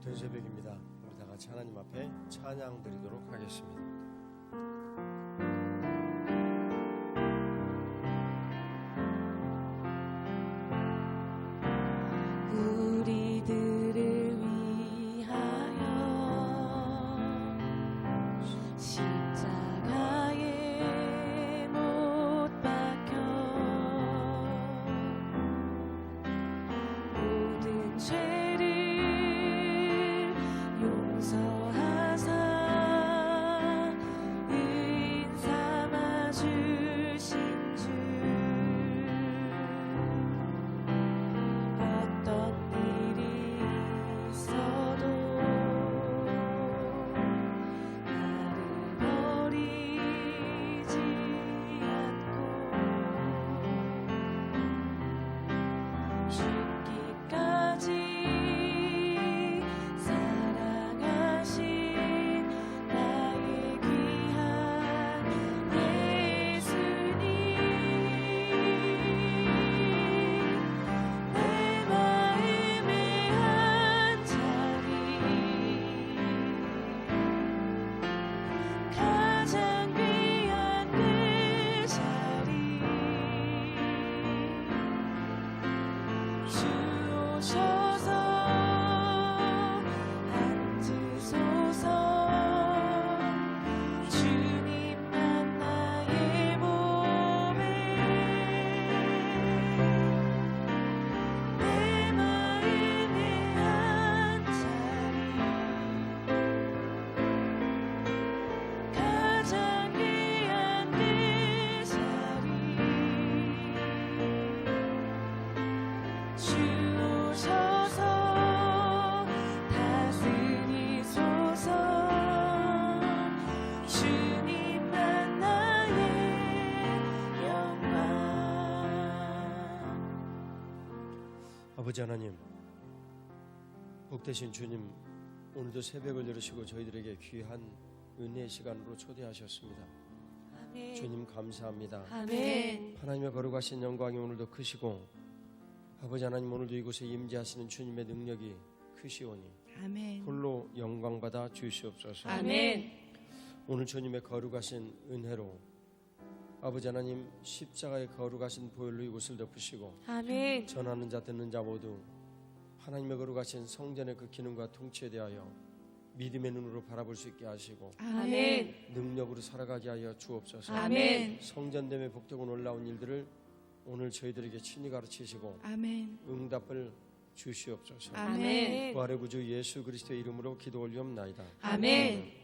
복된 새벽입니다. 우리 다 같이 하나님 앞에 찬양 드리도록 하겠습니다. 우리들을 위하여 십자가에 못 박혀 모든 죄를 용서하사 의인 삼아 주신 주 어떤 일이 있어도 나를 버리지 않고 죽기까지 사랑하신 나의 귀한 예수님 내 마음의 한 자리 가장 귀한 그 자리 주 오셔서 앉으소서 주님만 나의 몸에 내 마음의 한 자리 가장 귀한 그 자리 주 오셔서 다스리소서 주님만 나의 영광. 아버지 하나님, 복되신 주님, 오늘도 새벽을 열으시고 저희들에게 귀한 은혜의 시간으로 초대하셨습니다. 아멘. 주님 감사합니다. 아멘. 하나님의 거룩하신 영광이 오늘도 크시고 아버지 하나님, 오늘도 이곳에 임재하시는 주님의 능력이 크시오니 아멘. 홀로 영광받아 주시옵소서. 아멘. 오늘 주님의 거룩하신 은혜로 아버지 하나님, 십자가의 거룩하신 보혈로 이곳을 덮으시고 아멘. 전하는 자 듣는 자 모두 하나님의 거룩하신 성전의 그 기능과 통치에 대하여 믿음의 눈으로 바라볼 수 있게 하시고 아멘. 능력으로 살아가게 하여 주옵소서. 아멘. 성전됨에 복되고 놀라운 일들을 오늘 저희들에게 친히 가르치시고 아멘. 응답을 주시옵소서. 아멘. 부활의 구주 예수 그리스도의 이름으로 기도 올리옵나이다. 아멘.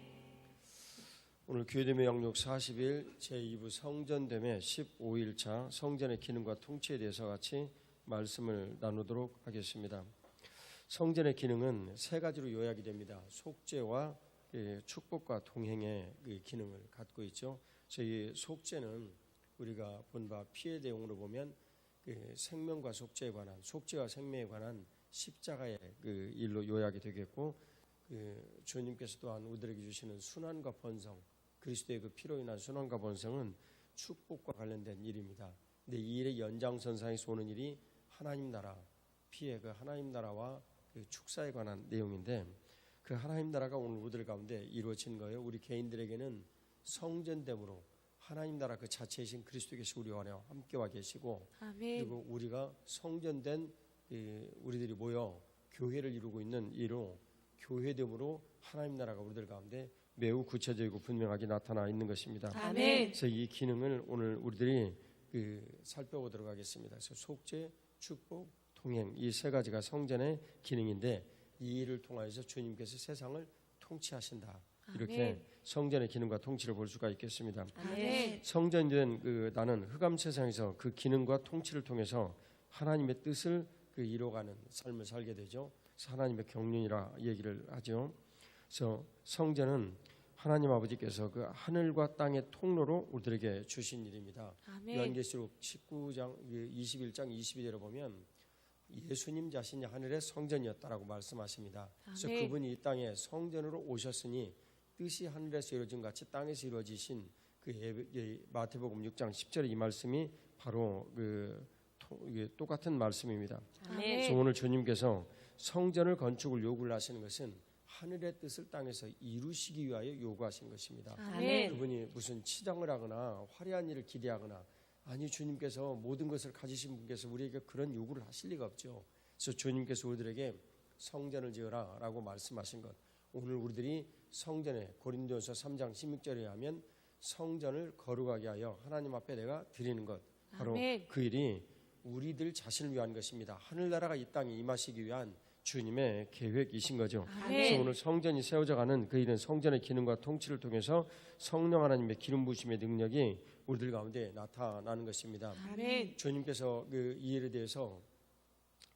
오늘 교회됨의 영역 40일 제2부 성전됨의 15일차 성전의 기능과 통치에 대해서 같이 말씀을 나누도록 하겠습니다. 성전의 기능은 세 가지로 요약이 됩니다. 속죄와 축복과 동행의 기능을 갖고 있죠. 저희 속죄는 우리가 본 바 피의 내용으로 보면 생명과 속죄에 관한, 속죄와 생명에 관한 십자가의 일로 요약이 되겠고, 주님께서 또한 우리들에게 주시는 순환과 번성, 그리스도의 그 피로 인한 순환과 번성은 축복과 관련된 일입니다. 근데 이 일의 연장선상에서 오는 일이 하나님 나라, 피의 그 하나님 나라와 그 축사에 관한 내용인데, 그 하나님 나라가 오늘 우리들 가운데 이루어진 거예요. 우리 개인들에게는 성전됨으로 하나님 나라 그 자체이신 그리스도께서 우리와 함께와 계시고, 아멘. 그리고 우리가 성전된 우리들이 모여 교회를 이루고 있는 이로 교회됨으로 하나님 나라가 우리들 가운데 매우 구체적이고 분명하게 나타나 있는 것입니다. 아멘. 그래서 이 기능을 오늘 우리들이 살펴보도록 하겠습니다. 그래서 속죄, 축복, 동행, 이 세 가지가 성전의 기능인데, 이 일을 통하여서 주님께서 세상을 통치하신다, 이렇게 아멘. 성전의 기능과 통치를 볼 수가 있겠습니다. 아멘. 성전된 나는 흑암 세상에서 그 기능과 통치를 통해서 하나님의 뜻을 이뤄가는 삶을 살게 되죠. 그래서 하나님의 경륜이라 얘기를 하죠. 그래서 성전은 하나님 아버지께서 그 하늘과 땅의 통로로 우리들에게 주신 일입니다. 아멘. 요한계시록 19장 21장 22절에 보면 예수님 자신이 하늘의 성전이었다라고 말씀하십니다. 그래서 아멘. 그분이 이 땅에 성전으로 오셨으니 뜻이 하늘에서 이루어진 같이 땅에서 이루어지신 그 마태복음 6장 10절의 이 말씀이 바로 똑같은 말씀입니다. 아멘. 그래서 오늘 주님께서 성전을 건축을 요구를 하시는 것은 하늘의 뜻을 땅에서 이루시기 위하여 요구하신 것입니다. 아멘. 그분이 무슨 치장을 하거나 화려한 일을 기대하거나 아니 주님께서 모든 것을 가지신 분께서 우리에게 그런 요구를 하실 리가 없죠. 그래서 주님께서 우리들에게 성전을 지으라 라고 말씀하신 것, 오늘 우리들이 성전에 고린도전서 3장 16절에 하면 성전을 거룩하게 하여 하나님 앞에 내가 드리는 것, 바로 아멘. 그 일이 우리들 자신을 위한 것입니다. 하늘나라가 이 땅에 임하시기 위한 주님의 계획이신 거죠. 아멘. 그래서 오늘 성전이 세워져가는 그 일은 성전의 기능과 통치를 통해서 성령 하나님의 기름 부으심의 능력이 우리들 가운데 나타나는 것입니다. 아멘. 주님께서 이 일에 대해서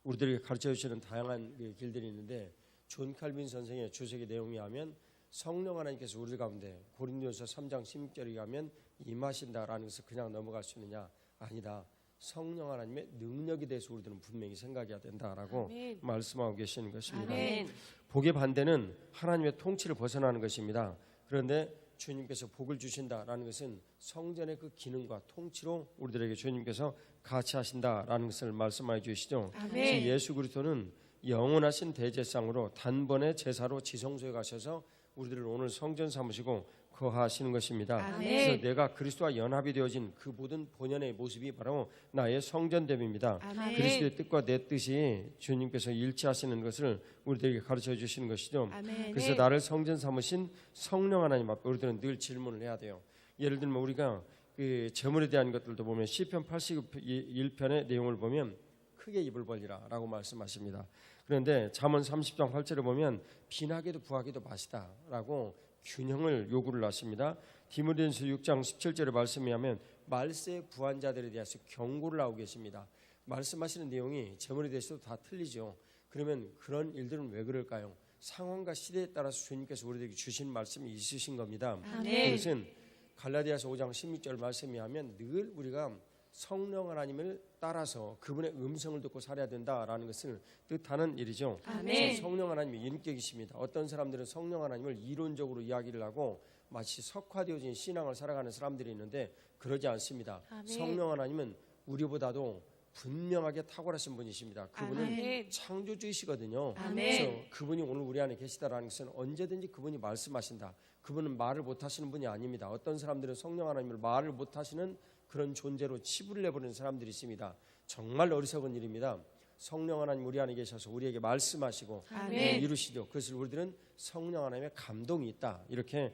우리들에게 가르쳐 주시는 다양한 길들이 있는데, 존 칼빈 선생의 주석의 내용에 하면 성령 하나님께서 우리 가운데 고린도전서 3장 16절에 가면 임하신다라는 것을 그냥 넘어갈 수 있느냐? 아니다. 성령 하나님의 능력에 대해서 우리들은 분명히 생각해야 된다라고 아멘. 말씀하고 계시는 것입니다. 아멘. 복의 반대는 하나님의 통치를 벗어나는 것입니다. 그런데 주님께서 복을 주신다라는 것은 성전의 그 기능과 통치로 우리들에게 주님께서 같이 하신다라는 것을 말씀해 주시죠. 아멘. 그래서 예수 그리스도는 영원하신 대제사장으로 단번에 제사로 지성소에 가셔서 우리들을 오늘 성전 삼으시고 거하시는 것입니다. 아멘. 그래서 내가 그리스도와 연합이 되어진 그 모든 본연의 모습이 바로 나의 성전됨입니다. 아멘. 그리스도의 뜻과 내 뜻이 주님께서 일치하시는 것을 우리들에게 가르쳐 주시는 것이죠. 아멘. 그래서 나를 성전 삼으신 성령 하나님 앞에 우리들은 늘 질문을 해야 돼요. 예를 들면 우리가 그 제물에 대한 것들도 보면 시편 81편의 내용을 보면 크게 입을 벌리라라고 말씀하십니다. 그런데 잠언 30장 8절에 보면 빈하게도 부하게도 마시다라고 균형을 요구를 하십니다. 디모데전서 6장 17절의 말씀에 하면 말세의 부한 자들에 대해서 경고를 하고 계십니다. 말씀하시는 내용이 제물에 대해서도 다 틀리죠. 그러면 그런 일들은 왜 그럴까요? 상황과 시대에 따라서 주님께서 우리에게 주신 말씀이 있으신 겁니다. 아멘. 그것은 갈라디아서 5장 16절 말씀에 하면 늘 우리가 성령 하나님을 따라서 그분의 음성을 듣고 살아야 된다라는 것을 뜻하는 일이죠. 아멘. 그래서 성령 하나님의 인격이십니다. 어떤 사람들은 성령 하나님을 이론적으로 이야기를 하고 마치 석화되어진 신앙을 살아가는 사람들이 있는데 그러지 않습니다. 아멘. 성령 하나님은 우리보다도 분명하게 탁월하신 분이십니다. 그분은 아멘. 창조주이시거든요. 아멘. 그래서 그분이 오늘 우리 안에 계시다라는 것은 언제든지 그분이 말씀하신다. 그분은 말을 못하시는 분이 아닙니다. 어떤 사람들은 성령 하나님을 말을 못하시는 그런 존재로 치부를 내버리는 사람들이 있습니다. 정말 어리석은 일입니다. 성령 하나님 우리 안에 계셔서 우리에게 말씀하시고 아멘. 이루시죠. 그것을 우리들은 성령 하나님의 감동이 있다 이렇게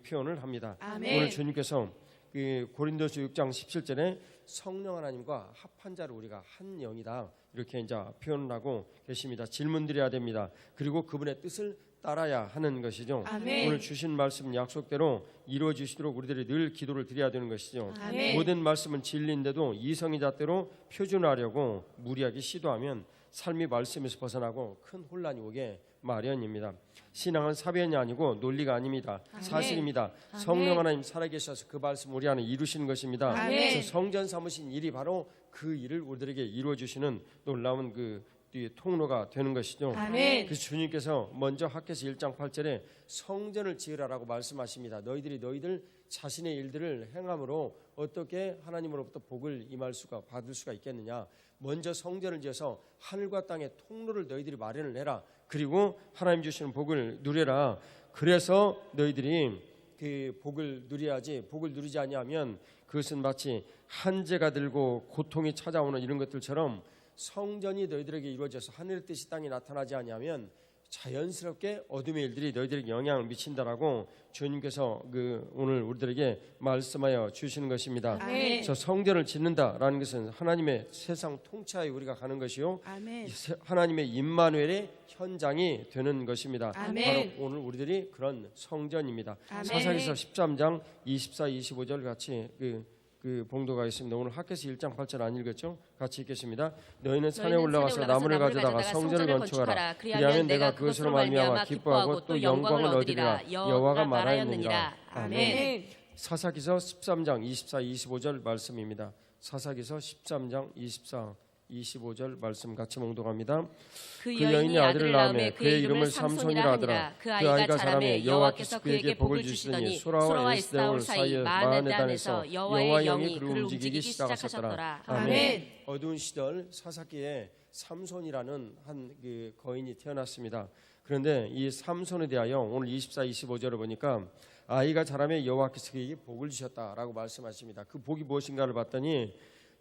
표현을 합니다. 아멘. 오늘 주님께서 고린도서 6장 17절에 성령 하나님과 합한 자를 우리가 한 영이다 이렇게 이제 표현을 하고 계십니다. 질문드려야 됩니다. 그리고 그분의 뜻을 따라야 하는 것이죠. 아멘. 오늘 주신 말씀 약속대로 이루어지시도록 우리들이 늘 기도를 드려야 되는 것이죠. 아멘. 모든 말씀은 진리인데도 이성이잣대로 표준화하려고 무리하게 시도하면 삶이 말씀에서 벗어나고 큰 혼란이 오게 마련입니다. 신앙은 사변이 아니고 논리가 아닙니다. 아멘. 사실입니다. 아멘. 성령 하나님 살아계셔서 그 말씀 우리 안에 이루시는 것입니다. 아멘. 그래서 성전 삼으신 일이 바로 그 일을 우리들에게 이루어 주시는 놀라운 통로가 되는 것이죠. 아멘. 그래서 주님께서 먼저 학개서 1장 8절에 성전을 지으라라고 말씀하십니다. 너희들 자신의 일들을 행함으로 어떻게 하나님으로부터 복을 받을 수가 있겠느냐. 먼저 성전을 지어서 하늘과 땅의 통로를 너희들이 마련을 해라. 그리고 하나님 주시는 복을 누려라. 그래서 너희들이 그 복을 누려야지. 복을 누리지 아니하면 그것은 마치 한재가 들고 고통이 찾아오는 이런 것들처럼 성전이 너희들에게 이루어져서 하늘의 뜻이 땅에 나타나지 아니하면 자연스럽게 어둠의 일들이 너희들에게 영향을 미친다라고 주님께서 오늘 우리들에게 말씀하여 주시는 것입니다. 아멘. 그래서 성전을 짓는다라는 것은 하나님의 세상 통치하에 우리가 가는 것이요, 아멘. 하나님의 임마누엘의 현장이 되는 것입니다. 아멘. 바로 오늘 우리들이 그런 성전입니다. 아멘. 사사기서 13장 24, 25절 같이 그 봉도가 있습니다. 오늘 학개서 1장 8절 안 읽었죠? 같이 읽겠습니다. 너희는 산에 올라가서 나무를 가져다가 성전을 건축하라. 그리하면 내가 그것으로 말미암아 기뻐하고 또 영광을 얻으리라. 여호와가 말하였느니라. 아멘. 사사기서 13장 24, 25절 말씀입니다. 사사기서 13장 24, 25절 말씀 같이 봉독합니다. 그 여인이 아들을 낳음에 그의 이름을 삼손이라 하니라. 그 아이가 자라매 여호와께서 그에게 복을 주시더니 소라와 에스다올 사이 마흔의 단에서 여호와의 영이 그를 움직이기 시작하셨더라. 아멘. 어두운 시절 사사기에 삼손이라는 한 그 거인이 태어났습니다. 그런데 이 삼손에 대하여 오늘 24, 25절을 보니까 아이가 자라매 여호와께서 그에게 복을 주셨다라고 말씀하십니다. 그 복이 무엇인가를 봤더니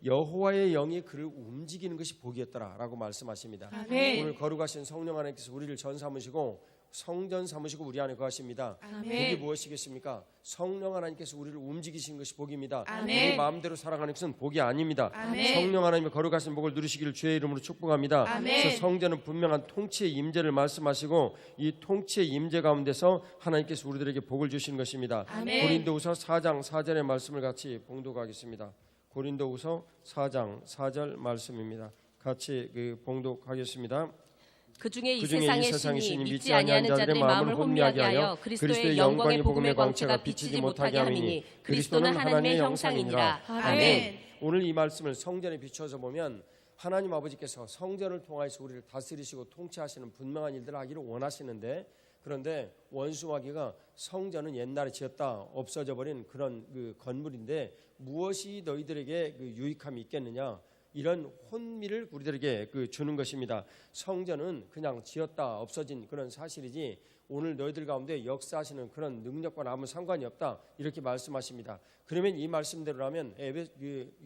여호와의 영이 그를 움직이는 것이 복이었더라라고 말씀하십니다. 아멘. 오늘 거룩하신 성령 하나님께서 우리를 전 삼으시고 성전 삼으시고 우리 안에 거하십니다. 아멘. 복이 무엇이겠습니까? 성령 하나님께서 우리를 움직이시는 것이 복입니다. 아멘. 우리 마음대로 살아가는 것은 복이 아닙니다. 아멘. 성령 하나님의 거룩하신 복을 누리시기를 주의 이름으로 축복합니다. 아멘. 그래서 성전은 분명한 통치의 임재를 말씀하시고 이 통치의 임재 가운데서 하나님께서 우리들에게 복을 주시는 것입니다. 아멘. 고린도후서 4장 4절의 말씀을 같이 봉독하겠습니다. 고린도후서 4장 4절 말씀입니다. 같이 봉독하겠습니다. 그 중에 이 그중에 세상의 세상의 신이 신이 믿지 아니하는 자들의 마음을 혼미하게 하여 그리스도의 영광의 복음의 광채가 비치지 못하게 함이니 그리스도는 하나님의 형상이니라. 아멘. 오늘 이 말씀을 성전에 비추어서 보면 하나님 아버지께서 성전을 통하여서 우리를 다스리시고 통치하시는 분명한 일들을 하기를 원하시는데, 그런데 원수마귀가 성전은 옛날에 지었다 없어져 버린 그런 그 건물인데 무엇이 너희들에게 그 유익함이 있겠느냐, 이런 혼미를 우리들에게 주는 것입니다. 성전은 그냥 지었다 없어진 그런 사실이지 오늘 너희들 가운데 역사하시는 그런 능력과는 아무 상관이 없다, 이렇게 말씀하십니다. 그러면 이 말씀대로라면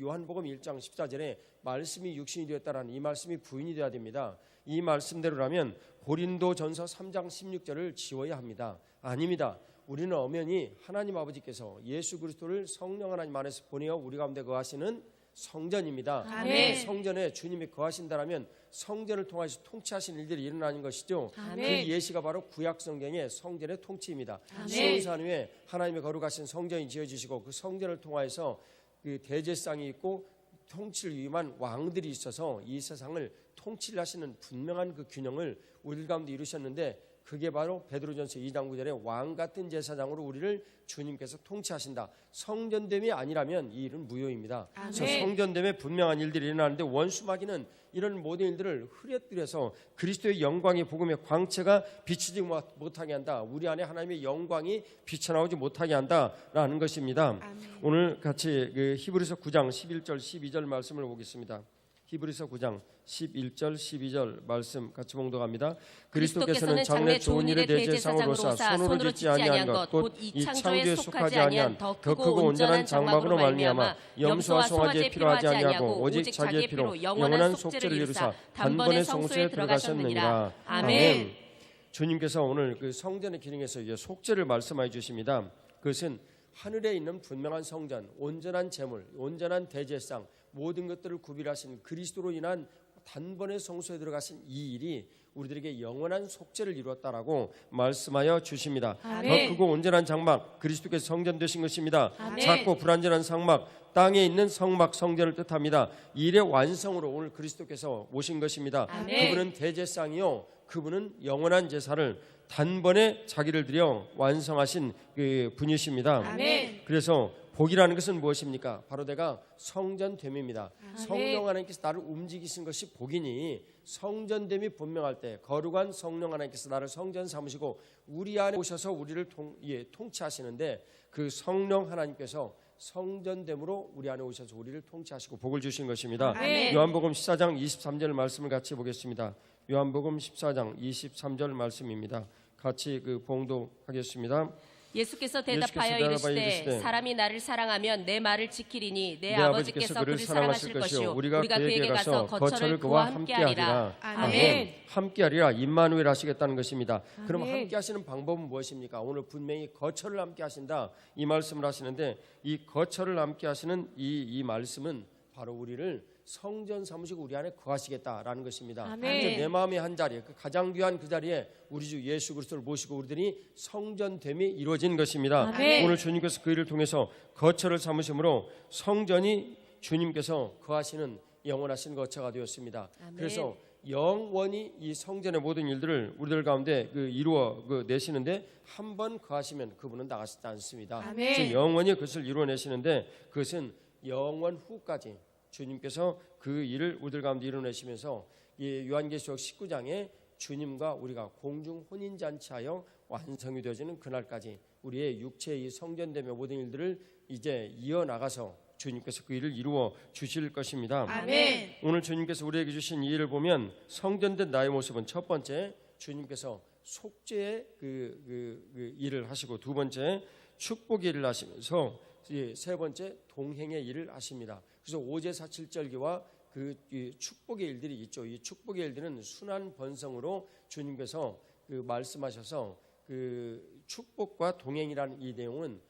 요한복음 1장 14절에 말씀이 육신이 되었다라는 이 말씀이 부인이 되어야 됩니다. 이 말씀대로라면 고린도전서 3장 16절을 지워야 합니다. 아닙니다. 우리는 엄연히 하나님 아버지께서 예수 그리스도를 성령 하나님 안에서 보내어 우리 가운데 거하시는 성전입니다. 아멘. 성전에 주님이 거하신다라면 성전을 통해서 통치하시는 일들이 일어나는 것이죠. 아멘. 그 예시가 바로 구약 성경의 성전의 통치입니다. 아멘. 시온산 위에 하나님의 거룩하신 성전이 지어지시고 그 성전을 통하여서 그 대제상이 있고 통치를 위임한 왕들이 있어서 이 세상을 통치를 하시는 분명한 그 균형을 우리 가운데 이루셨는데, 그게 바로 베드로전서 2장 9절에 왕 같은 제사장으로 우리를 주님께서 통치하신다. 성전됨이 아니라면 이 일은 무효입니다. 그래서 성전됨에 분명한 일들이 일어나는데 원수마귀는 이런 모든 일들을 흐려뜨려서 그리스도의 영광의 복음의 광채가 비치지 못하게 한다. 우리 안에 하나님의 영광이 비쳐나오지 못하게 한다라는 것입니다. 오늘 같이 히브리서 9장 11절 12절 말씀을 보겠습니다. 히브리서 9장 11절 12절 말씀 같이 봉독합니다. 그리스도께서는 장래 좋은 일의 대제사장으로서 손으로 짓지 아니한 것 곧 이 창조에 속하지 아니한 더 크고 온전한 장막으로 말미암아 염소와 송아지에 필요하지 아니하고 오직 자기의 피로 영원한 속죄를 이루사 단번에 성소에 들어가셨느니라. 아멘. 주님께서 오늘 그 성전의 기능에서 이제 속죄를 말씀해 주십니다. 그것은 하늘에 있는 분명한 성전, 온전한 제물, 온전한 대제상, 모든 것들을 구별하신 그리스도로 인한 단번에 성소에 들어가신 이 일이 우리들에게 영원한 속죄를 이루었다라고 말씀하여 주십니다. 아멘. 더 크고 온전한 장막, 그리스도께서 성전 되신 것입니다. 아멘. 작고 불완전한 성막, 땅에 있는 성막 성전을 뜻합니다. 이 일의 완성으로 오늘 그리스도께서 오신 것입니다. 아멘. 그분은 대제상이요, 그분은 영원한 제사를 단번에 자기를 들여 완성하신 그 분이십니다. 아멘. 그래서 복이라는 것은 무엇입니까? 바로 내가 성전됨입니다. 아멘. 성령 하나님께서 나를 움직이신 것이 복이니 성전됨이 분명할 때 거룩한 성령 하나님께서 나를 성전 삼으시고 우리 안에 오셔서 우리를 통치하시는데, 그 성령 하나님께서 성전됨으로 우리 안에 오셔서 우리를 통치하시고 복을 주신 것입니다. 아멘. 요한복음 14장 23절 말씀을 같이 보겠습니다. 요한복음 14장 23절 말씀입니다. 같이 봉독하겠습니다. 예수께서 대답하여 이르시되 사람이 나를 사랑하면 내 말을 지키리니 내 아버지께서 그를 사랑하실 것이요 우리가 그에게 가서 거처를 그와 함께하리라. 아멘. 함께하리라, 임마누엘 하시겠다는 것입니다. 그럼 함께하시는 방법은 무엇입니까? 오늘 분명히 거처를 함께하신다 이 말씀을 하시는데, 이 거처를 함께하시는 이 말씀은 바로 우리를 성전 삼으시고 우리 안에 거하시겠다라는 것입니다. 아멘. 내 마음의 한 자리에, 그 가장 귀한 그 자리에 우리 주 예수 그리스도를 모시고 우리들이 성전됨이 이루어진 것입니다. 아멘. 오늘 주님께서 그 일을 통해서 거처를 삼으심으로 성전이 주님께서 거하시는 영원하신 거처가 되었습니다. 아멘. 그래서 영원히 이 성전의 모든 일들을 우리들 가운데 이루어 내시는데, 한 번 거하시면 그분은 나가시지 않습니다. 아멘. 즉 영원히 그것을 이루어내시는데, 그것은 영원 후까지 주님께서 그 일을 우리들 가운데 이뤄내시면서 이 요한계시록 19장에 주님과 우리가 공중 혼인잔치하여 완성이 되어지는 그날까지 우리의 육체의 이 성전되며 모든 일들을 이제 이어나가서 주님께서 그 일을 이루어 주실 것입니다. 아멘. 오늘 주님께서 우리에게 주신 이 일을 보면 성전된 나의 모습은 첫 번째 주님께서 속죄의 그 일을 하시고, 두 번째 축복의 일을 하시면서 세 번째 동행의 일을 하십니다. 그래서 오제사 7절기와 그 축복의 일들이 있죠. 이 축복의 일들은 순환 번성으로 주님께서 그 말씀하셔서 그 축복과 동행이라는 이 내용은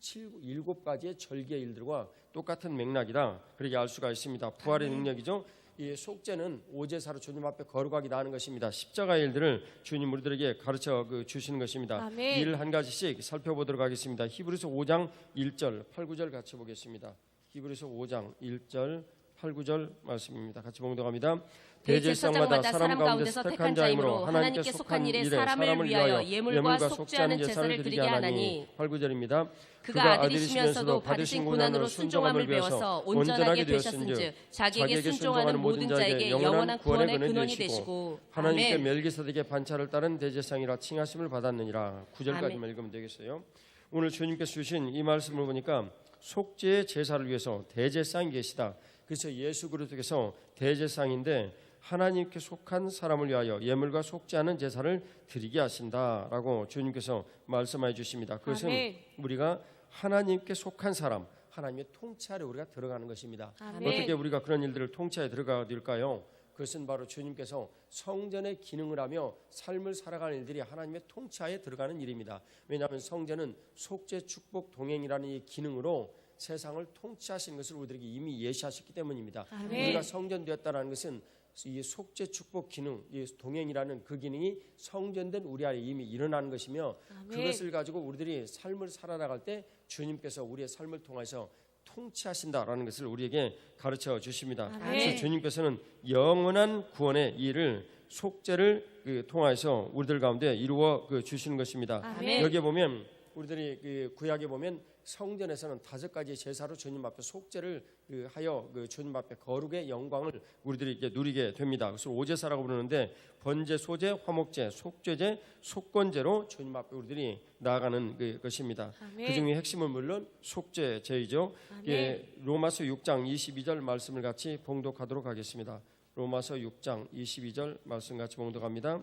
7가지의 절기의 일들과 똑같은 맥락이다, 그렇게 알 수가 있습니다. 부활의 능력이죠. 이 속죄는 오제사로 주님 앞에 거룩하게 나가는 것입니다. 십자가의 일들을 주님 우리들에게 가르쳐 주시는 것입니다. 아멘. 이를 한 가지씩 살펴보도록 하겠습니다. 히브리서 5장 1절 8, 9절 같이 보겠습니다. 히브리서 5장 1절 8, 9절 말씀입니다. 같이 봉독합니다. 대제사장마다 사람 가운데서 택한 자이므로 하나님께 속한 일에 사람을 위하여 예물과 속죄하는 제사를 드리게 하나니. 8, 9절입니다. 그가 아들이시면서도 받으신 고난으로 순종함을 배워서 온전하게 되셨은즉 자기에게 순종하는 모든 자에게 영원한 구원의 근원이 되시고. 하나님께 아멘. 멜기세덱의 반차를 따른 대제사장이라 칭하심을 받았느니라. 9절까지만 아멘. 읽으면 되겠어요. 오늘 주님께서 주신 이 말씀을 보니까 속죄의 제사를 위해서 대제사장이 계시다. 그래서 예수 그리스도께서 대제사장인데 하나님께 속한 사람을 위하여 예물과 속죄하는 제사를 드리게 하신다라고 주님께서 말씀해 주십니다. 그것은 아멘. 우리가 하나님께 속한 사람, 하나님의 통치 아래 우리가 들어가는 것입니다. 아멘. 어떻게 우리가 그런 일들을 통치하에 들어가야 될까요? 그것은 바로 주님께서 성전의 기능을 하며 삶을 살아가는 일들이 하나님의 통치하에 들어가는 일입니다. 왜냐하면 성전은 속죄, 축복, 동행이라는 이 기능으로 세상을 통치하신 것을 우리들에게 이미 예시하셨기 때문입니다. 아멘. 우리가 성전되었다는 것은 이 속죄, 축복 기능, 이 동행이라는 그 기능이 성전된 우리 안에 이미 일어나는 것이며, 아멘. 그것을 가지고 우리들이 삶을 살아나갈 때 주님께서 우리의 삶을 통해서 통치하신다라는 것을 우리에게 가르쳐 주십니다. 아멘. 그래서 주님께서는 영원한 구원의 일을 속죄를 통해서 우리들 가운데 이루어 주시는 것입니다. 아멘. 여기에 보면 우리들이 구약에 보면 성전에서는 5가지 제사로 주님 앞에 속죄를 하여 주님 앞에 거룩의 영광을 우리들이 이제 누리게 됩니다. 그래서 오제사라고 부르는데 번제, 소제, 화목제, 속죄제, 속건제로 주님 앞에 우리들이 나아가는 것입니다. 아멘. 그 중에 핵심은 물론 속죄제이죠. 아멘. 로마서 6장 22절 말씀을 같이 봉독하도록 하겠습니다. 로마서 6장 22절 말씀 같이 봉독합니다.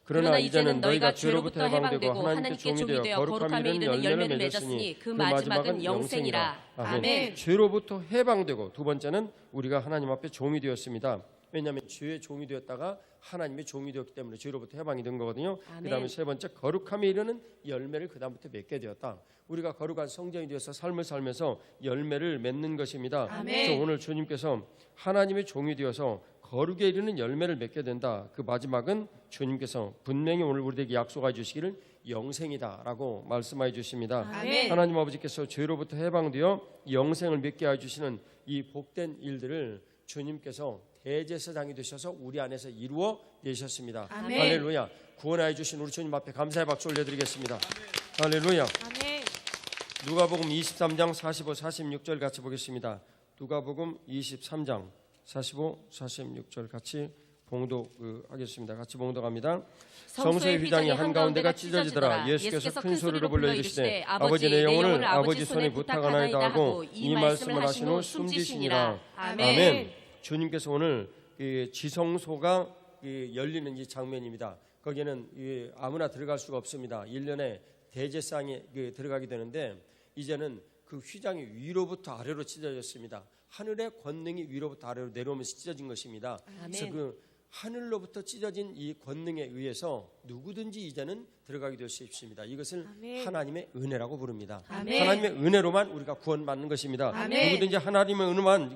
그러나 이제는 너희가 죄로부터 해방되고 하나님께 종이 되어 거룩함에 이르는 열매를 맺었으니 그 마지막은 영생이라. 아멘. 죄로부터 해방되고, 두 번째는 우리가 하나님 앞에 종이 되었습니다. 왜냐하면 죄의 종이 되었다가 하나님의 종이 되었기 때문에 죄로부터 해방이 된 거거든요. 아멘. 그 다음에 세 번째, 거룩함에 이르는 열매를 그 다음부터 맺게 되었다. 우리가 거룩한 성전이 되어서 삶을 살면서 열매를 맺는 것입니다. 아멘. 그래서 오늘 주님께서 하나님의 종이 되어서 거룩에 이르는 열매를 맺게 된다. 그 마지막은 주님께서 분명히 오늘 우리에게 약속해 주시기를 영생이다라고 말씀해 주십니다. 아멘. 하나님 아버지께서 죄로부터 해방되어 영생을 맺게 해 주시는 이 복된 일들을 주님께서 대제사장이 되셔서 우리 안에서 이루어 내셨습니다. 아멘. 할렐루야. 구원하여 주신 우리 주님 앞에 감사의 박수 올려드리겠습니다. 할렐루야. 아멘. 누가복음 23장 45, 46절 같이 보겠습니다. 누가복음 23장 45, 46절 같이 봉독하겠습니다. 같이 봉독합니다. 성소의 휘장이 한가운데가 찢어지더라. 예수께서 큰 소리로 불러 이르시되 아버지 내 영혼을 아버지 손에 부탁하나이다 하고 이 말씀을 하신 후 숨지시니라. 아멘. 주님께서 오늘 지성소가 열리는 이 장면입니다. 거기에는 아무나 들어갈 수가 없습니다. 1년에 대제사장이 들어가게 되는데 이제는 그 휘장이 위로부터 아래로 찢어졌습니다. 하늘의 권능이 위로부터 아래로 내려오면서 찢어진 것입니다. 아멘. 그래서 그 하늘로부터 찢어진 이 권능에 의해서 누구든지 이제는 들어가게 될 수 있습니다. 이것을 아멘. 하나님의 은혜라고 부릅니다. 아멘. 하나님의 은혜로만 우리가 구원받는 것입니다. 아멘. 누구든지 하나님의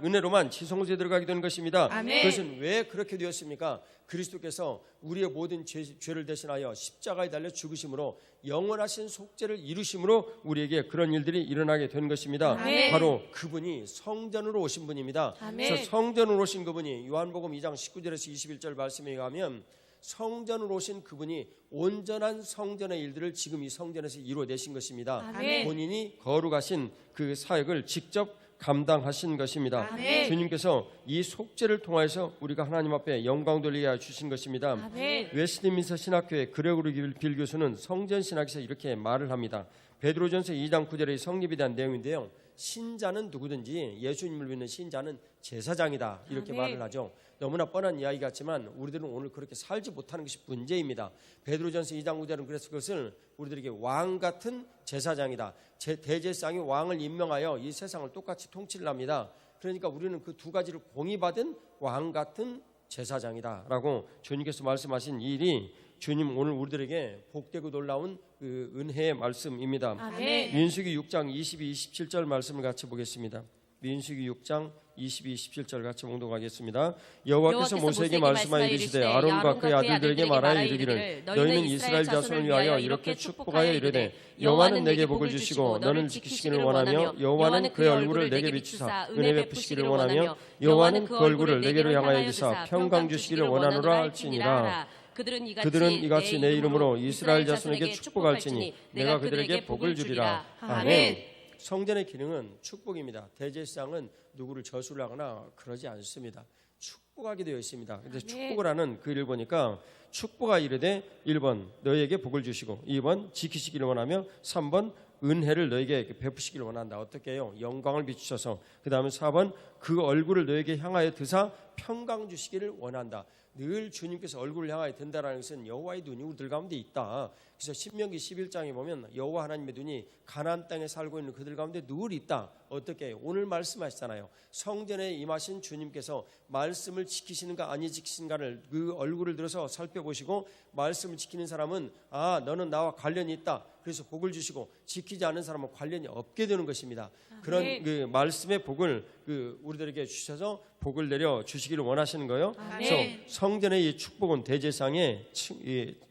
은혜로만 지성소에 들어가게 되는 것입니다. 아멘. 그것은 왜 그렇게 되었습니까? 그리스도께서 우리의 모든 죄를 대신하여 십자가에 달려 죽으심으로 영원하신 속죄를 이루심으로 우리에게 그런 일들이 일어나게 된 것입니다. 아멘. 바로 그분이 성전으로 오신 분입니다. 아멘. 그래서 성전으로 오신 그분이 요한복음 2장 19절에서 21절 말씀에 의하면 성전으로 오신 그분이 온전한 성전의 일들을 지금 이 성전에서 이루어내신 것입니다. 아멘. 본인이 거룩하신 그 사역을 직접 감당하신 것입니다. 아멘. 주님께서 이 속죄를 통하여서 우리가 하나님 앞에 영광 돌리게 하여 주신 것입니다. 아멘. 웨스트민스터 신학교의 그레고리 빌 교수는 성전 신학에서 이렇게 말을 합니다. 베드로전서 2장 9절의 성립에 대한 내용인데요. 신자는 누구든지 예수님을 믿는 신자는 제사장이다 이렇게 아멘. 말을 하죠. 너무나 뻔한 이야기 같지만 우리들은 오늘 그렇게 살지 못하는 것이 문제입니다. 베드로전서 2장 9절은 그래서 그것을 우리들에게 왕 같은 제사장이다. 대제사장이 왕을 임명하여 이 세상을 똑같이 통치를 합니다. 그러니까 우리는 그 두 가지를 공의받은 왕 같은 제사장이다라고 주님께서 말씀하신 이 일이 주님 오늘 우리들에게 복되고 놀라운 그 은혜의 말씀입니다. 아멘. 민수기 6장 22, 27절 말씀을 같이 보겠습니다. 민수기 6장 22, 27절 같이 봉독하겠습니다. 여호와께서 모세에게 말씀하여 이르시되 아론과 그의 아들들에게 말하여 이르기를 너희는 이스라엘 자손을 위하여 이렇게 축복하여 이르되 여호와는 내게 복을 주시고 너는 지키시기를 원하며 여호와는 그의 얼굴을 내게 비추사 은혜 베푸시기를 원하며 여호와는 그 얼굴을 내게로 향하여 드사 평강 주시기를 원하노라 할지니라. 그들은 이같이 내 이름으로 이스라엘 자손에게 축복할지니 내가 그들에게 복을 주리라. 아멘. 성전의 기능은 축복입니다. 대제사장은 누구를 저수를 하거나 그러지 않습니다. 축복하게 되어 있습니다. 그런데 축복을 하는 그 일을 보니까 축복하 이르되 1번 너희에게 복을 주시고 2번 지키시기를 원하며 3번 은혜를 너에게 베푸시기를 원한다. 어떻게 해요? 영광을 비추셔서. 그 다음에 4번 그 얼굴을 너에게 향하여 드사 평강 주시기를 원한다. 늘 주님께서 얼굴을 향하여 든다라는 것은 여호와의 눈이 우리들 가운데 있다. 그래서 신명기 11장에 보면 여호와 하나님의 눈이 가나안 땅에 살고 있는 그들 가운데 늘 있다. 어떻게 해요? 오늘 말씀하시잖아요. 성전에 임하신 주님께서 말씀을 지키시는가 아니 지키시는가를 그 얼굴을 들어서 살펴보시고 말씀을 지키는 사람은 아 너는 나와 관련이 있다. 그래서 복을 주시고 지키지 않은 사람은 관련이 없게 되는 것입니다. 그런 그 말씀의 복을 그 우리들에게 주셔서 복을 내려 주시기를 원하시는 거예요. 그래서 성전의 이 축복은 대제사장의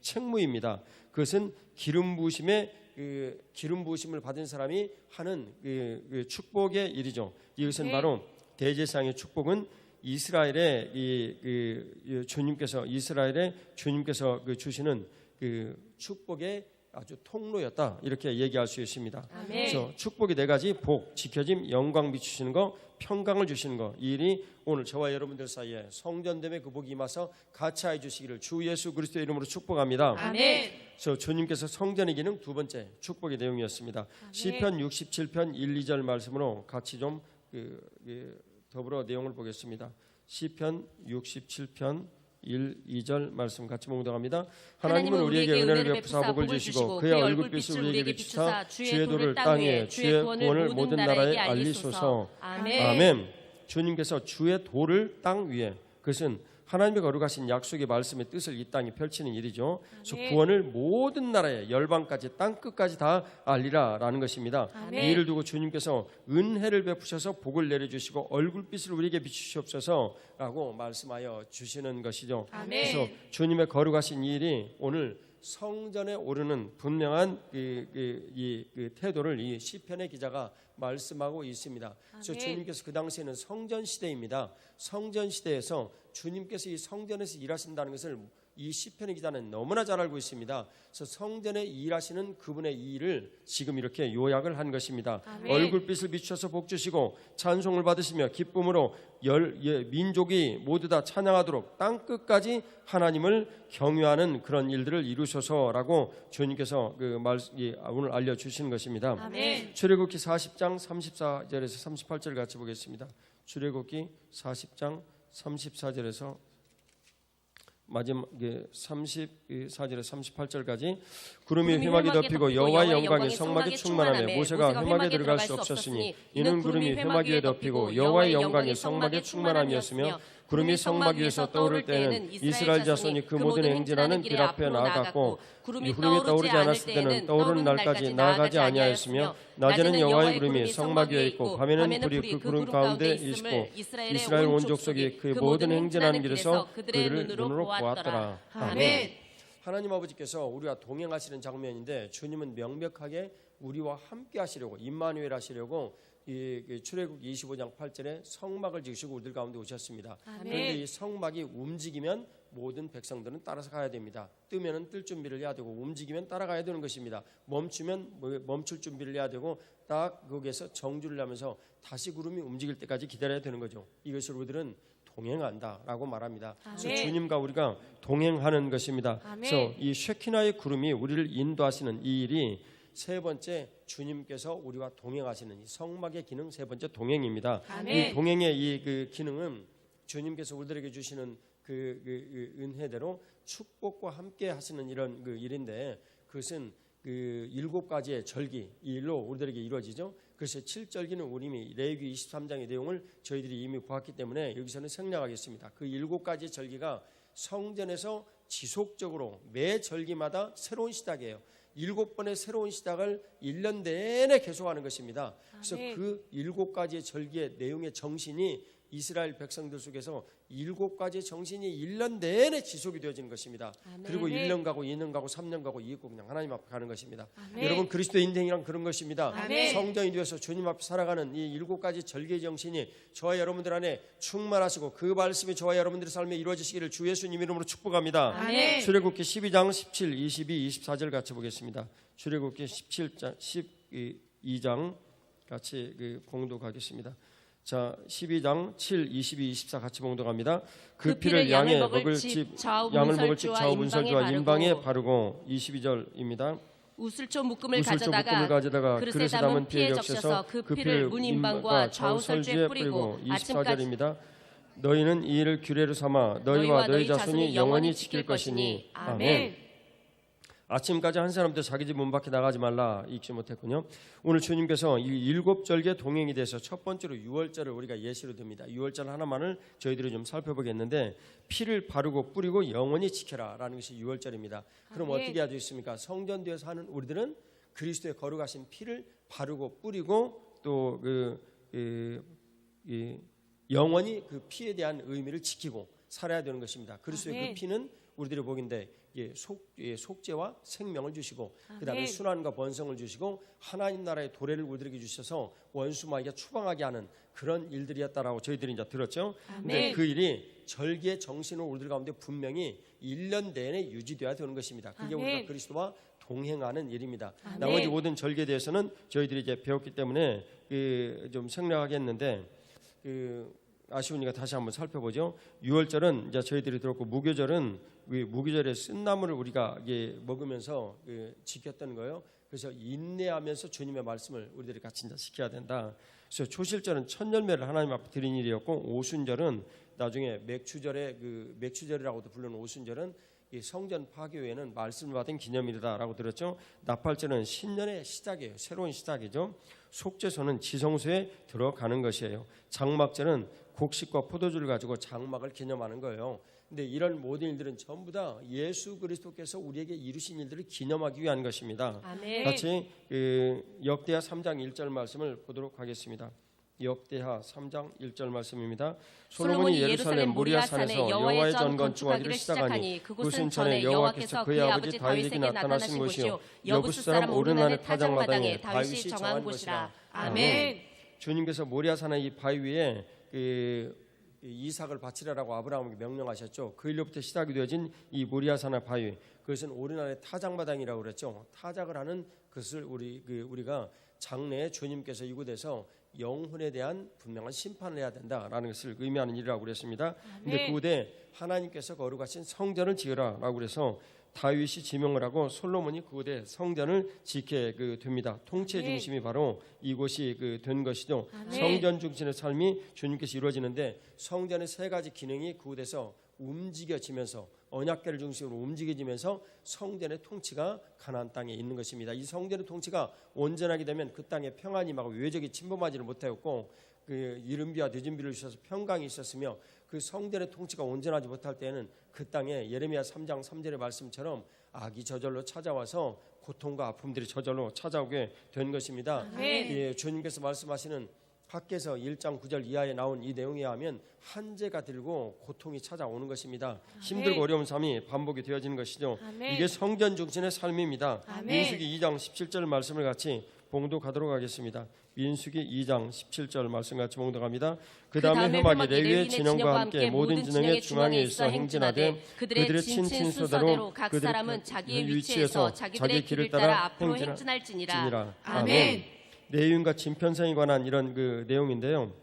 책무입니다. 그것은 기름 부으심을 받은 사람이 하는 그 축복의 일이죠. 이것은 바로 대제사장의 축복은 이스라엘의 주님께서 그 주시는 그 축복의 아주 통로였다 이렇게 얘기할 수 있습니다. 아멘. 그래서 축복이 네 가지 복, 지켜짐, 영광 비추시는 거, 평강을 주시는 거 이 일이 오늘 저와 여러분들 사이에 성전됨의 그 복이 임해서 같이 해 주시기를 주 예수 그리스도의 이름으로 축복합니다. 아멘. 그래서 주님께서 성전의 기능 두 번째 축복의 내용이었습니다. 시편 67편 1, 2절 말씀으로 같이 좀 더불어 내용을 보겠습니다. 시편 67편 1, 2절 말씀 같이 봉독합니다. 하나님은 우리에게 은혜를 베푸사 복을 주시고 그의 얼굴빛을 우리에게 비추사 주의 도를 땅에 주의 구원을 모든 나라에 알리소서. 아멘. 주님께서 주의 도를 땅 위에 그것은 하나님의 거룩하신 약속의 말씀의 뜻을 이 땅에 펼치는 일이죠. 그래서 구원을 모든 나라에 열방까지 땅끝까지 다 알리라라는 것입니다. 이 일을 두고 주님께서 은혜를 베푸셔서 복을 내려주시고 얼굴빛을 우리에게 비추시옵소서라고 말씀하여 주시는 것이죠. 그래서 주님의 거룩하신 이 일이 오늘 성전에 오르는 분명한 그 태도를 이 시편의 기자가 말씀하고 있습니다. 그래서 주님께서 그 당시에는 성전 시대입니다. 성전 시대에서 주님께서 이 성전에서 일하신다는 것을 이 시편의 기자는 너무나 잘 알고 있습니다. 그래서 성전에 일하시는 그분의 이 일을 지금 이렇게 요약을 한 것입니다. 얼굴빛을 비추셔서 복 주시고 찬송을 받으시며 기쁨으로 민족이 모두 다 찬양하도록 땅끝까지 하나님을 경유하는 그런 일들을 이루셔서라고 주님께서 오늘 알려주시는 것입니다. 출애굽기 40장 34절에서 38절 같이 보겠습니다. 출애굽기 40장 34절에서 마지막 34절에서 38절까지 구름이 회막이 덮이고 여호와의 영광이 성막에 충만하며 모세가 회막에 들어갈 수 없었으니 이는 구름이 회막 위에 덮이고 여호와의 영광이 성막에 충만함이었으며 구름이 성막 위에서 떠오를 때는 이스라엘 자손이 그 모든 행진하는 길 앞에 나아갔고 구름이 떠오르지 않았을 때는 떠오르는 날까지 나아가지 아니하였으며 낮에는 여호와의 구름이 성막 위에 있고 밤에는 불이 그 구름 가운데 있고 이스라엘 온 족속이 그 모든 행진하는 길에서 그들을 눈으로 보았더라. 아멘. 하나님 아버지께서 우리와 동행하시는 장면인데 주님은 명백하게 우리와 함께 하시려고 임마누엘 하시려고 이 출애굽기 25장 8절에 성막을 지으시고 우리들 가운데 오셨습니다. 그런데 이 성막이 움직이면 모든 백성들은 따라서 가야 됩니다. 뜨면은 뜰 준비를 해야 되고 움직이면 따라가야 되는 것입니다. 멈추면 멈출 준비를 해야 되고 딱 거기에서 정주를 하면서 다시 구름이 움직일 때까지 기다려야 되는 거죠. 이것을 우리들은 동행한다라고 말합니다. 그래서 주님과 우리가 동행하는 것입니다. 그래서 이 쉐키나의 구름이 우리를 인도하시는 이 일이 세 번째 주님께서 우리와 동행하시는 이 성막의 기능 세 번째 동행입니다. 이 동행의 이 기능은 주님께서 우리들에게 주시는 그 은혜대로 축복과 함께 하시는 이런 일인데 그것은 그 7가지의 절기 이 일로 우리들에게 이루어지죠. 그래서 7절기는 우리 이미 레위기 23장의 내용을 저희들이 이미 보았기 때문에 여기서는 생략하겠습니다. 그 7가지의 절기가 성전에서 지속적으로 매 절기마다 새로운 시작이에요. 7번의 새로운 시작을 1년 내내 계속하는 것입니다. 그래서 그 7가지의 절기의 내용의 정신이 이스라엘 백성들 속에서 7가지의 정신이 1년 내내 지속이 되어지는 것입니다. 그리고 1년 가고 2년 가고 3년 가고 이윽고 그냥 하나님 앞에 가는 것입니다. 여러분 그리스도의 인생이란 그런 것입니다. 성전이 되어서 주님 앞에 살아가는 이 7가지 절기의 정신이 저와 여러분들 안에 충만하시고 그 말씀이 저와 여러분들의 삶에 이루어지시기를 주 예수님 이름으로 축복합니다. 출애굽기 12장 17, 22, 24절 같이 보겠습니다. 출애굽기 12장 같이 봉독하겠습니다. 자, 12장 7, 22, 24 같이 봉독합니다. 그 피를 양을 먹을 집 좌우 문설주와 인방에 바르고 22절입니다. 우슬초 묶음을 가져다가 그릇에 담은 피에 적셔서 그 피를 문 인방과 좌우 설주에 뿌리고 24절입니다. 너희는 이 일을 규례로 삼아 너희와 너희 자손이 영원히 지킬 것이니 아멘. 아침까지 한 사람도 자기 집 문 밖에 나가지 말라 읽지 못했군요. 오늘 주님께서 이 7절기의 동행이 돼서 첫 번째로 유월절을 우리가 예시로 듭니다. 유월절 하나만을 저희들이 좀 살펴보겠는데 피를 바르고 뿌리고 영원히 지켜라 라는 것이 유월절입니다. 그럼 어떻게 해야 되겠습니까? 성전되어서 하는 우리들은 그리스도의 거룩하신 피를 바르고 뿌리고 또 영원히 그 피에 대한 의미를 지키고 살아야 되는 것입니다. 그리스도의 그 피는 우리들의 복인데 속죄와 생명을 주시고 그다음에 순환과 번성을 주시고 하나님 나라의 도래를 우리들에게 주셔서 원수마귀가 추방하게 하는 그런 일들이었다라고 저희들이 이제 들었죠. 근데 그 일이 절기의 정신으로 우리들 가운데 분명히 1년 내내 유지되어야 되는 것입니다. 그게 우리가 그리스도와 동행하는 일입니다. 나머지 모든 절기에 대해서는 저희들이 이제 배웠기 때문에 좀 생략하겠는데 아쉬우니까 다시 한번 살펴보죠. 유월절은 이제 저희들이 들었고 무교절은 무교절에 쓴나물을 우리가 먹으면서 지켰던 거예요. 그래서 인내하면서 주님의 말씀을 우리들이 같이 이제 지켜야 된다. 그래서 초실절은 첫 열매를 하나님 앞에 드린 일이었고 오순절은 나중에 맥추절이라고도 부르는 오순절은 이 성전 파괴 외에는 말씀을 받은 기념일이다라고 들었죠. 나팔절은 신년의 시작이에요. 새로운 시작이죠. 속죄소는 지성소에 들어가는 것이에요. 장막절은 곡식과 포도주를 가지고 장막을 기념하는 거예요. 근데 이런 모든 일들은 전부 다 예수 그리스도께서 우리에게 이루신 일들을 기념하기 위한 것입니다. 같이 역대하 3장 1절 말씀을 보도록 하겠습니다. 역대하 3장 1절 말씀입니다. 솔로몬이 예루살렘 모리아산에서 여호와의 전 건축하기를 시작하니 그곳은 전에 여호와께서 그의 아버지 다윗에게 나타나신 곳이요 여부스 사람 오르난의 타작마당에 다윗이 정한 곳이라. 아멘. 주님께서 모리아산의 이 바위 위에 이삭을 바치라라고 아브라함에게 명령하셨죠. 그 일로부터 시작이 되어진 이 모리아산의 바위, 그것은 오르난의 타작마당이라고 그랬죠. 타작을 하는 것을 우리가 장래에 주님께서 이곳에서 영혼에 대한 분명한 심판을 해야 된다라는 것을 의미하는 일이라고 그랬습니다. 그런데 그곳에 하나님께서 거룩하신 성전을 지으라라고 그래서 다윗이 지명을 하고 솔로몬이 그곳에 성전을 지게 됩니다. 통치 중심이 바로 이곳이 된 것이죠. 성전 중심의 삶이 주님께서 이루어지는데 성전의 세 가지 기능이 그곳에서 움직여지면서 언약궤를 중심으로 움직여지면서 성전의 통치가 가나안 땅에 있는 것입니다. 이 성전의 통치가 온전하게 되면 그 땅에 평안이 임하고 외적이 침범하지를 못하였고 이른 비와 늦은 비를 주셔서 평강이 있었으며 그 성전의 통치가 온전하지 못할 때에는 그 땅에 예레미야 3장 3절의 말씀처럼 악이 저절로 찾아와서 고통과 아픔들이 저절로 찾아오게 된 것입니다. 주님께서 말씀하시는 학개서 1장 9절 이하에 나온 이 내용에 의하면 한재가 들고 고통이 찾아오는 것입니다. 힘들고 어려운 삶이 반복이 되어지는 것이죠. 이게 성전 중심의 삶입니다. 민수기 2장 17절 말씀을 같이 봉독하도록 하겠습니다. 민수기 2장 17절 말씀 같이 봉독합니다. 그 다음에 회막이 레위의 진영과 함께 모든 진영의 중앙에 있어 행진하되 그들의 친친소대로 각 사람은 자기의 위치에서 자기의 길을 따라 앞으로 행진할지니라. 아멘. 레위인과 진편성에 관한 이런 그 내용인데요.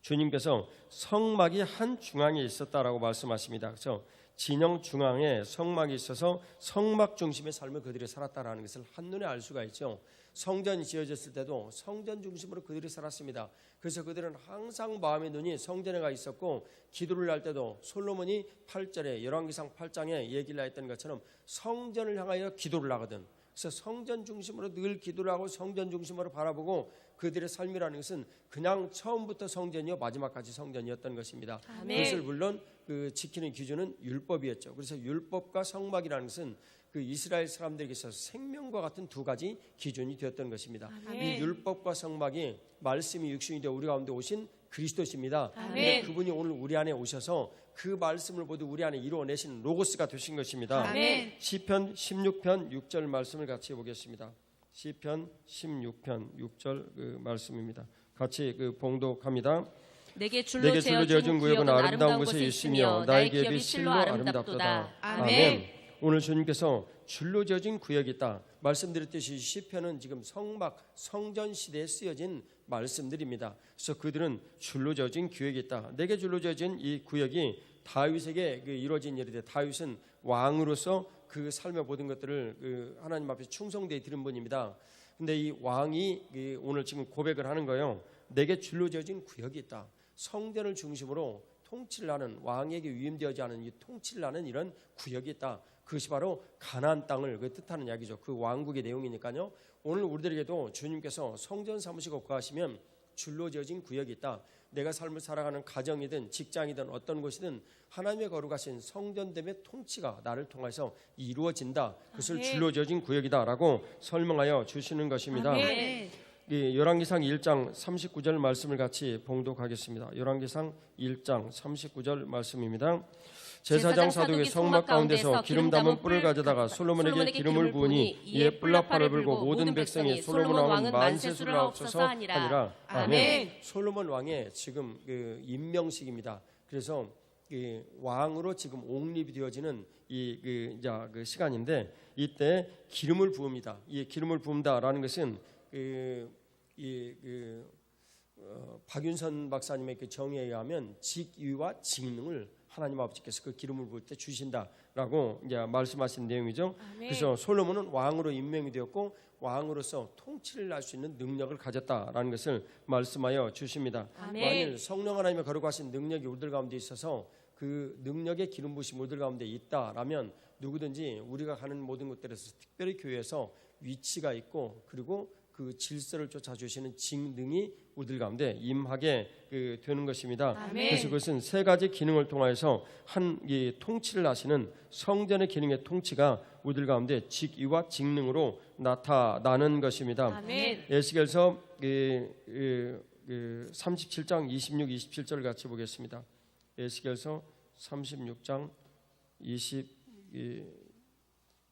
주님께서 성막이 한 중앙에 있었다라고 말씀하십니다. 그래서 진영 중앙에 성막이 있어서 성막 중심의 삶을 그들이 살았다라는 것을 한눈에 알 수가 있죠. 성전이 지어졌을 때도 성전 중심으로 그들이 살았습니다. 그래서 그들은 항상 마음의 눈이 성전에 가 있었고 기도를 할 때도 솔로몬이 8절에 열왕기상 8장에 얘기를 했던 것처럼 성전을 향하여 기도를 하거든. 그래서 성전 중심으로 늘 기도를 하고 성전 중심으로 바라보고 그들의 삶이라는 것은 그냥 처음부터 성전이요 마지막까지 성전이었던 것입니다. 아멘. 그것을 물론 그 지키는 기준은 율법이었죠. 그래서 율법과 성막이라는 것은 그 이스라엘 사람들에게 있어서 생명과 같은 두 가지 기준이 되었던 것입니다. 아멘. 이 율법과 성막이 말씀이 육신이 되어 우리 가운데 오신 그리스도십니다. 아멘. 그분이 오늘 우리 안에 오셔서 그 말씀을 모두 우리 안에 이루어내신 로고스가 되신 것입니다. 아멘. 시편 16편 6절 말씀을 같이 보겠습니다. 시편 16편 6절 그 말씀입니다. 같이 그 봉독합니다. 내게 줄로 지어준 구역은 아름다운 곳에 있으며 나의 기업이 실로 아름답도다. 아멘. 오늘 주님께서 줄로 지어진 구역이 있다. 말씀드렸듯이 시편은 지금 성막 성전 시대에 쓰여진 말씀들입니다. 그래서 그들은 줄로 지어진 구역이 있다. 내게 줄로 지어진 이 구역이 다윗에게 이루어진 일인데 다윗은 왕으로서 그 삶의 모든 것들을 그 하나님 앞에 충성되어 드린 분입니다. 근데 이 왕이 오늘 지금 고백을 하는 거예요. 내게 줄로 지어진 구역이 있다. 성전을 중심으로 통치를 하는 왕에게 위임되어지 않은 이 통치를 하는 이런 구역이 있다. 그것이 바로 가나안 땅을 뜻하는 이야기죠. 그 왕국의 내용이니까요. 오늘 우리들에게도 주님께서 성전 삼으시고 거하시면 줄로 지어진 구역이 있다. 내가 삶을 살아가는 가정이든 직장이든 어떤 곳이든 하나님의 거룩하신 성전됨의 통치가 나를 통해서 이루어진다. 그것을 줄로 지어진 구역이다라고 설명하여 주시는 것입니다. 아멘. 열왕기상 1장 39절 말씀을 같이 봉독하겠습니다. 열왕기상 1장 39절 말씀입니다. 제사장 사독이 성막 가운데서 기름 담은 뿔을 가져다가 솔로몬에게 기름을 부으니 이에 뿔나팔을 불고 모든 백성이 솔로몬 왕은 만세수를 하옵소서 하니라. 아멘. 솔로몬 왕의 지금 그 임명식입니다. 그래서 그 왕으로 지금 옹립이 되어지는 그 시간인데 이때 기름을 부읍니다. 이 기름을 부은다라는 것은 박윤선 박사님의 그 정의에 의하면 직위와 직능을 하나님 아버지께서 그 기름을 부을 때 주신다라고 이제 말씀하신 내용이죠. 아멘. 그래서 솔로몬은 왕으로 임명이 되었고 왕으로서 통치를 할 수 있는 능력을 가졌다라는 것을 말씀하여 주십니다. 아멘. 만일 성령 하나님의 거룩하신 능력이 우리들 가운데 있어서 그 능력의 기름 부으심이 우리들 가운데 있다라면 누구든지 우리가 가는 모든 곳들에서 특별히 교회에서 위치가 있고 그리고 그 질서를 쫓아주시는 직능이 우리들 가운데 임하게 되는 것입니다. 아멘. 그래서 그것은 세 가지 기능을 통해서 이 통치를 하시는 성전의 기능의 통치가 우리들 가운데 직위와 직능으로 나타나는 것입니다. 아멘. 에스겔서 37장 26, 27절 같이 보겠습니다. 에스겔서 36장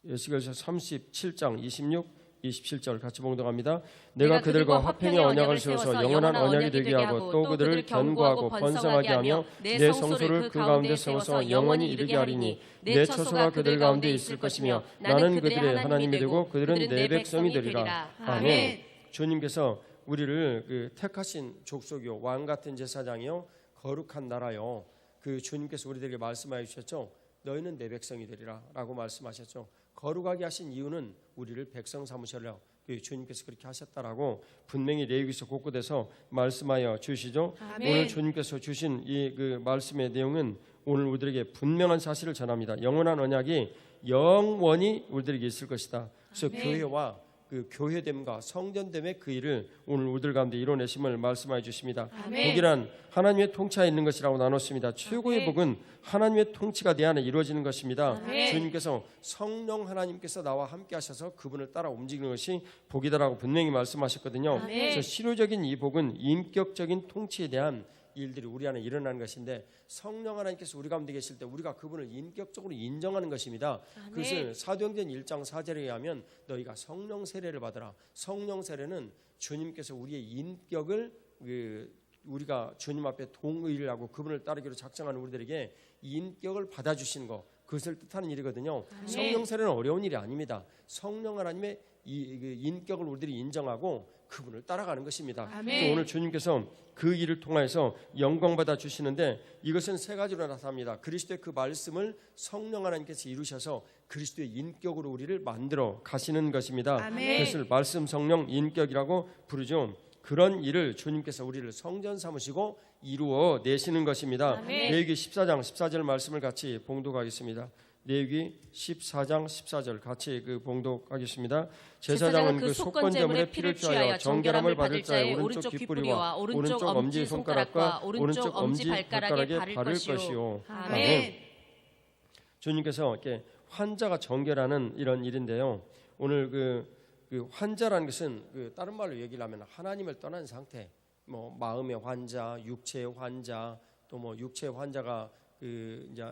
에스겔서 37장 26 27절 같이 봉독합니다. 내가 그들과 화평의 언약을 세워서 영원한 언약이 되게 하고 또 그들을 견고하고 번성하게 하며 내 성소를 그 가운데 세워서 영원히 이르게 하리니 내 처소가 그들 가운데 있을 것이며 나는 그들의 하나님이 되고 그들은 내 백성이 되리라. 아멘. 주님께서 우리를 택하신 족속이요 왕 같은 제사장이요 거룩한 나라요. 그 주님께서 우리들에게 말씀하여 주셨죠. 너희는 내 백성이 되리라 라고 말씀하셨죠. 거룩하게 하신 이유는 우리를 백성 삼으셔라. 주님께서 그렇게 하셨다라고 분명히 레위기서 곳곳에서 말씀하여 주시죠. 아멘. 오늘 주님께서 주신 이 그 말씀의 내용은 오늘 우리들에게 분명한 사실을 전합니다. 영원한 언약이 영원히 우리들에게 있을 것이다. 그래서 아멘. 교회와 그 교회됨과 성전됨의 그 일을 오늘 우리들 가운데 이뤄내심을 말씀하여 주십니다. 아멘. 복이란 하나님의 통치하에 있는 것이라고 나눴습니다. 최고의 아멘. 복은 하나님의 통치가 내 안에 이루어지는 것입니다. 아멘. 주님께서 성령 하나님께서 나와 함께 하셔서 그분을 따라 움직이는 것이 복이다라고 분명히 말씀하셨거든요. 아멘. 그래서 실효적인 이 복은 인격적인 통치에 대한 일들이 우리 안에 일어나는 것인데 성령 하나님께서 우리 가운데 계실 때 우리가 그분을 인격적으로 인정하는 것입니다. 그것을 사도행전 1장 4절에 의하면 너희가 성령 세례를 받으라. 성령 세례는 주님께서 우리의 인격을 우리가 주님 앞에 동의를 하고 그분을 따르기로 작정하는 우리들에게 인격을 받아주시는 것, 그것을 뜻하는 일이거든요. 성령 세례는 어려운 일이 아닙니다. 성령 하나님의 인격을 우리들이 인정하고 그분을 따라가는 것입니다. 그래서 오늘 주님께서 그 일을 통해서 영광 받아 주시는데 이것은 세 가지로 나타납니다. 그리스도의 그 말씀을 성령 하나님께서 이루셔서 그리스도의 인격으로 우리를 만들어 가시는 것입니다. 그것을 말씀, 성령, 인격이라고 부르죠. 그런 일을 주님께서 우리를 성전 삼으시고 이루어 내시는 것입니다. 레위기 14장 14절 말씀을 같이 봉독하겠습니다. 레위기 14장 14절 같이 봉독하겠습니다. 제사장은 그 속건제물의 피를 취하여 정결함을 받을 자의 오른쪽 귓뿌리와 오른쪽 엄지 손가락과 오른쪽 엄지 발가락에 바를 것이요. 아멘. 주님께서 이렇게 환자가 정결하는 이런 일인데요. 오늘 그 환자라는 것은 다른 말로 얘기를 하면 하나님을 떠난 상태, 뭐 마음의 환자, 육체의 환자, 또 뭐 육체의 환자가 이제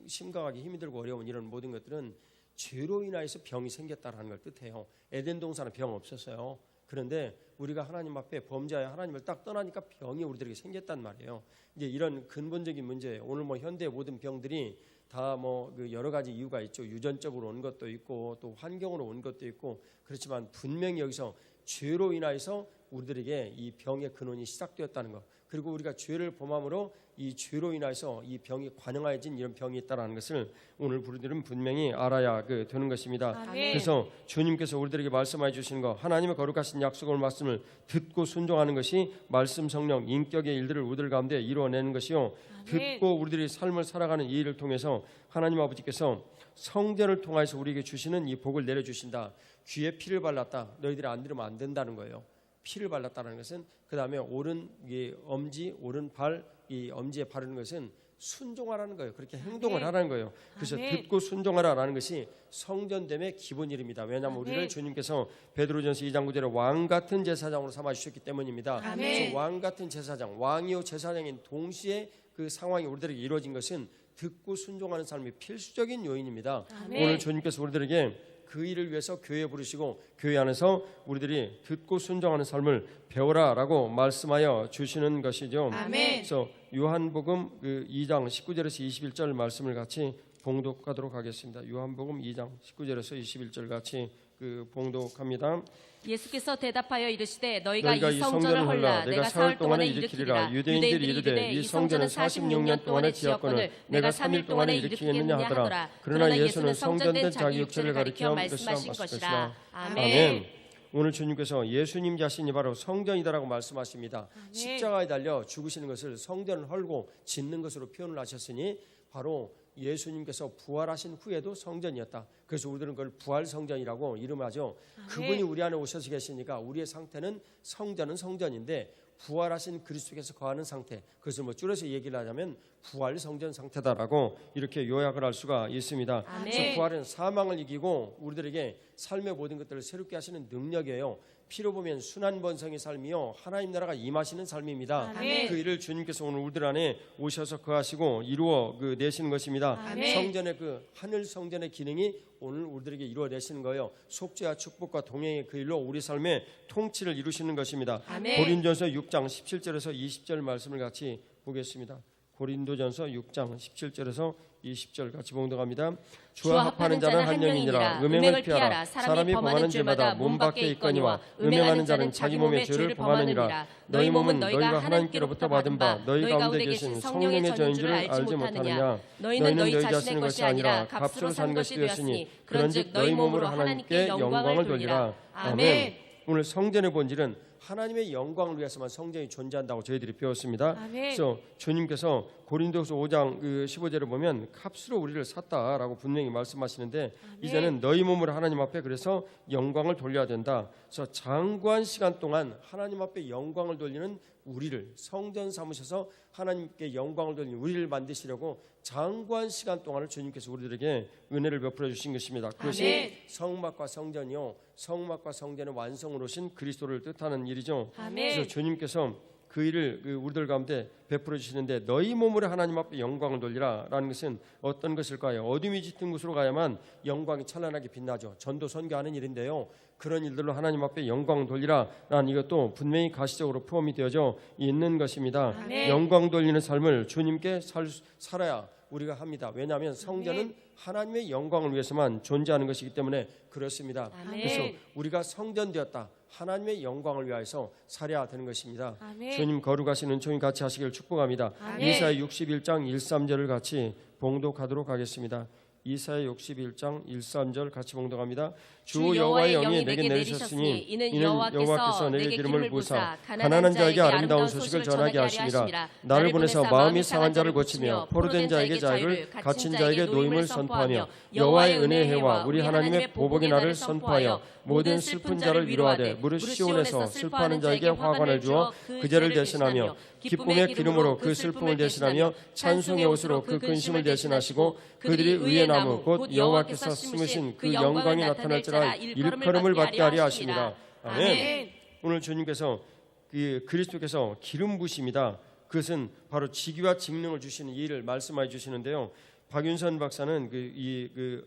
심각하게 힘이 들고 어려운 이런 모든 것들은 죄로 인하여서 병이 생겼다라는 걸 뜻해요. 에덴 동산은 병 없었어요. 그런데 우리가 하나님 앞에 범죄하여 하나님을 딱 떠나니까 병이 우리들에게 생겼단 말이에요. 이제 이런 근본적인 문제예요. 오늘 뭐 현대의 모든 병들이 다 뭐 여러 가지 이유가 있죠. 유전적으로 온 것도 있고 또 환경으로 온 것도 있고 그렇지만 분명히 여기서 죄로 인하여서 우리들에게 이 병의 근원이 시작되었다는 것, 그리고 우리가 죄를 범함으로 이 죄로 인해서 이 병이 관영해진 이런 병이 있다는 것을 오늘 우리들은 분명히 알아야 되는 것입니다. 아멘. 그래서 주님께서 우리들에게 말씀해 주시는 것, 하나님의 거룩하신 약속을 말씀을 듣고 순종하는 것이 말씀, 성령, 인격의 일들을 우리들 가운데 이루어내는 것이요. 아멘. 듣고 우리들이 삶을 살아가는 이 일을 통해서 하나님 아버지께서 성전을 통해서 우리에게 주시는 이 복을 내려주신다. 귀에 피를 발랐다. 너희들이 안 들으면 안 된다는 거예요. 피를 발랐다는 것은 그 다음에 오른 엄지, 오른발, 이 엄지에 바르는 것은 순종하라는 거예요. 그렇게 행동을 하라는 거예요. 그래서 듣고 순종하라라는 것이 성전됨의 기본 일입니다. 왜냐하면 우리를 주님께서 베드로전서 2장 9절에 왕 같은 제사장으로 삼아 주셨기 때문입니다. 그래서 왕 같은 제사장, 왕이요 제사장인 동시에 그 상황이 우리들에게 이루어진 것은 듣고 순종하는 삶이 필수적인 요인입니다. 오늘 주님께서 우리들에게 그 일을 위해서 교회에 부르시고 교회 안에서 우리들이 듣고 순종하는 삶을 배워라라고 말씀하여 주시는 것이죠. 아멘. 그래서 요한복음 2장 19절에서 21절 말씀을 같이 봉독하도록 하겠습니다. 요한복음 2장 19절에서 21절 같이 봉독합니다. 예수께서 대답하여 이르시되 너희가 이 성전을 헐라 내가 사흘 동안에 일으키리라. 유대인들이 이르되 이 성전은 46년 동안에 지었거늘 내가 3일 동안에 일으키겠느냐 하더라. 그러나 예수는 성전된 자기 육체를 가리켜 말씀하신 것이라. 아멘. 오늘 주님께서 예수님 자신이 바로 성전이다라고 말씀하십니다. 십자가에 달려 죽으시는 것을 성전을 헐고 짓는 것으로 표현을 하셨으니 바로 예수님께서 부활하신 후에도 성전이었다. 그래서 우리들은 그걸 부활성전이라고 이름하죠. 그분이 우리 안에 오셔서 계시니까 우리의 상태는 성전은 성전인데 부활하신 그리스도께서 거하는 상태, 그것을 뭐 줄여서 얘기를 하자면 부활성전 상태다라고 이렇게 요약을 할 수가 있습니다. 그래서 부활은 사망을 이기고 우리들에게 삶의 모든 것들을 새롭게 하시는 능력이에요. 피로 보면 순한 번성의 삶이요 하나님 나라가 임하시는 삶입니다. 아멘. 그 일을 주님께서 오늘 우리들 안에 오셔서 거하시고 이루어 내시는 것입니다. 아멘. 성전의 하늘 성전의 기능이 오늘 우리들에게 이루어내시는 거예요. 속죄와 축복과 동행의 그 일로 우리 삶의 통치를 이루시는 것입니다. 아멘. 고린도전서 6장 17절에서 20절 말씀을 같이 보겠습니다. 고린도전서 6장 17절에서 20절 같이 봉독합니다. 주와 합하는 자는 한 영이니라. 음행을 피하라. 사람이 범하는 죄마다 몸 밖에 있거니와 음행하는 자는 자기 몸의 죄를 범하느니라. 너희 몸은 너희가 하나님께로부터 받은 바 너희 가운데 계신 성령의 저인 줄 알지 못하느냐. 너희는 너희 자신의 것이 아니라 값으로 산 것이 되었으니 그런즉 너희 몸으로 하나님께 영광을 돌리라. 아멘. 오늘 성전의 본질은 하나님의 영광을 위해서만 성전이 존재한다고 저희들이 배웠습니다. 아멘. 그래서 주님께서 고린도후서 5장 15절을 보면 값으로 우리를 샀다라고 분명히 말씀하시는데 아멘. 이제는 너희 몸으로 하나님 앞에 그래서 영광을 돌려야 된다. 그래서 장구한 시간 동안 하나님 앞에 영광을 돌리는 우리를 성전 삼으셔서 하나님께 영광을 돌리는 우리를 만드시려고 장구한 시간 동안을 주님께서 우리들에게 은혜를 베풀어 주신 것입니다. 그것이 아멘. 성막과 성전이요 성막과 성전의 완성으로 오신 그리스도를 뜻하는 일이죠. 아멘. 그래서 주님께서 그 일을 우리들 가운데 베풀어 주시는데 너희 몸으로 하나님 앞에 영광을 돌리라 라는 것은 어떤 것일까요? 어둠이 짙은 곳으로 가야만 영광이 찬란하게 빛나죠. 전도 선교하는 일인데요. 그런 일들로 하나님 앞에 영광을 돌리라 라는 이것도 분명히 가시적으로 포함이 되어져 있는 것입니다. 아멘. 영광 돌리는 삶을 주님께 살아야 우리가 합니다. 왜냐하면 성전은 하나님의 영광을 위해서만 존재하는 것이기 때문에 그렇습니다. 아멘. 그래서 우리가 성전되었다. 하나님의 영광을 위하여서 살아야 되는 것입니다. 아멘. 주님 거룩하신 은총이 같이 하시기를 축복합니다. 아멘. 이사야 61장 1, 3절을 같이 봉독하도록 하겠습니다. 이사야 61장 1, 3절 같이 봉독합니다. 주 여호와의 영이 내게 내리셨으니 이는 여호와께서 내게 기름을 부으사 가난한 자에게 아름다운 소식을 전하게 하시니라. 나를 보내서 마음이 상한 자를 고치며 포로된 자에게 자유를 갇힌 자에게 노임을 선포하며 여호와의 은혜의 해와 우리 하나님의 보복의 날을 선포하여 모든 슬픈 자를 위로하되 무릇 시온에서 슬퍼하는 자에게 화관을 주어 그 죄를 대신하며 기쁨의 기름으로 그 슬픔을 대신하며 찬송의 옷으로 그 근심을 대신하시고 그들이 의의 나무 곧 여호와께서 심으신 그 영광이 나타날지라 일컬음을 받게 하려 하십니다. 아멘. 오늘 주님께서 그리스도께서 기름 부으십니다. 그것은 바로 직위와 직능을 주시는 일을 말씀해 주시는데요. 박윤선 박사는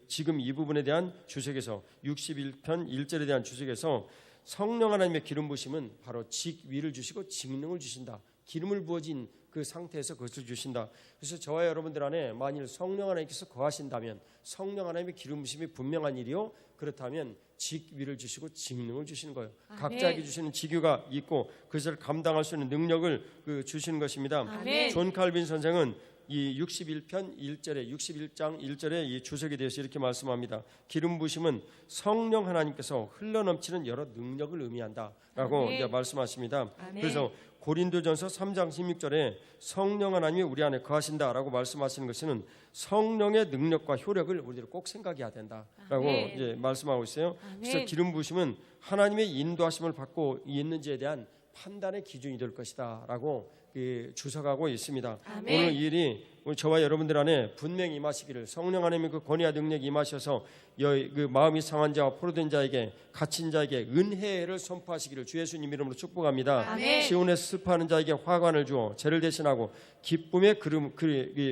지금 이 부분에 대한 주석에서 61편 1절에 대한 주석에서 성령 하나님의 기름 부으심은 바로 직위를 주시고 직능을 주신다. 기름을 부어진 그 상태에서 그것을 주신다. 그래서 저와 여러분들 안에 만일 성령 하나님께서 거하신다면 성령 하나님의 기름 부으심이 분명한 일이요. 그렇다면 직위를 주시고 직능을 주시는 거예요. 아멘. 각자에게 주시는 직위가 있고 그것을 감당할 수 있는 능력을 주시는 것입니다. 아멘. 존 칼빈 선생은 이 61편 1절에 61장 1절에 이 주석에 대해서 이렇게 말씀합니다. 기름 부으심은 성령 하나님께서 흘러넘치는 여러 능력을 의미한다라고 이제 말씀하십니다. 아멘. 그래서 고린도전서 3장 16절에 성령 하나님이 우리 안에 거하신다라고 말씀하시는 것은 성령의 능력과 효력을 우리들 꼭 생각해야 된다라고 이제 말씀하고 있어요. 그래서 기름 부으심은 하나님의 인도하심을 받고 있는지에 대한 판단의 기준이 될 것이다라고 주석하고 있습니다. 아멘. 오늘 이 일이 저와 여러분들 안에 분명히 임하시기를 성령 하나님의 그 권위와 능력이 임하셔서 그 마음이 상한 자와 포로된 자에게 갇힌 자에게 은혜를 선포하시기를 주 예수님 이름으로 축복합니다. 아멘. 시온에서 슬퍼하는 자에게 화관을 주어 죄를 대신하고 기쁨의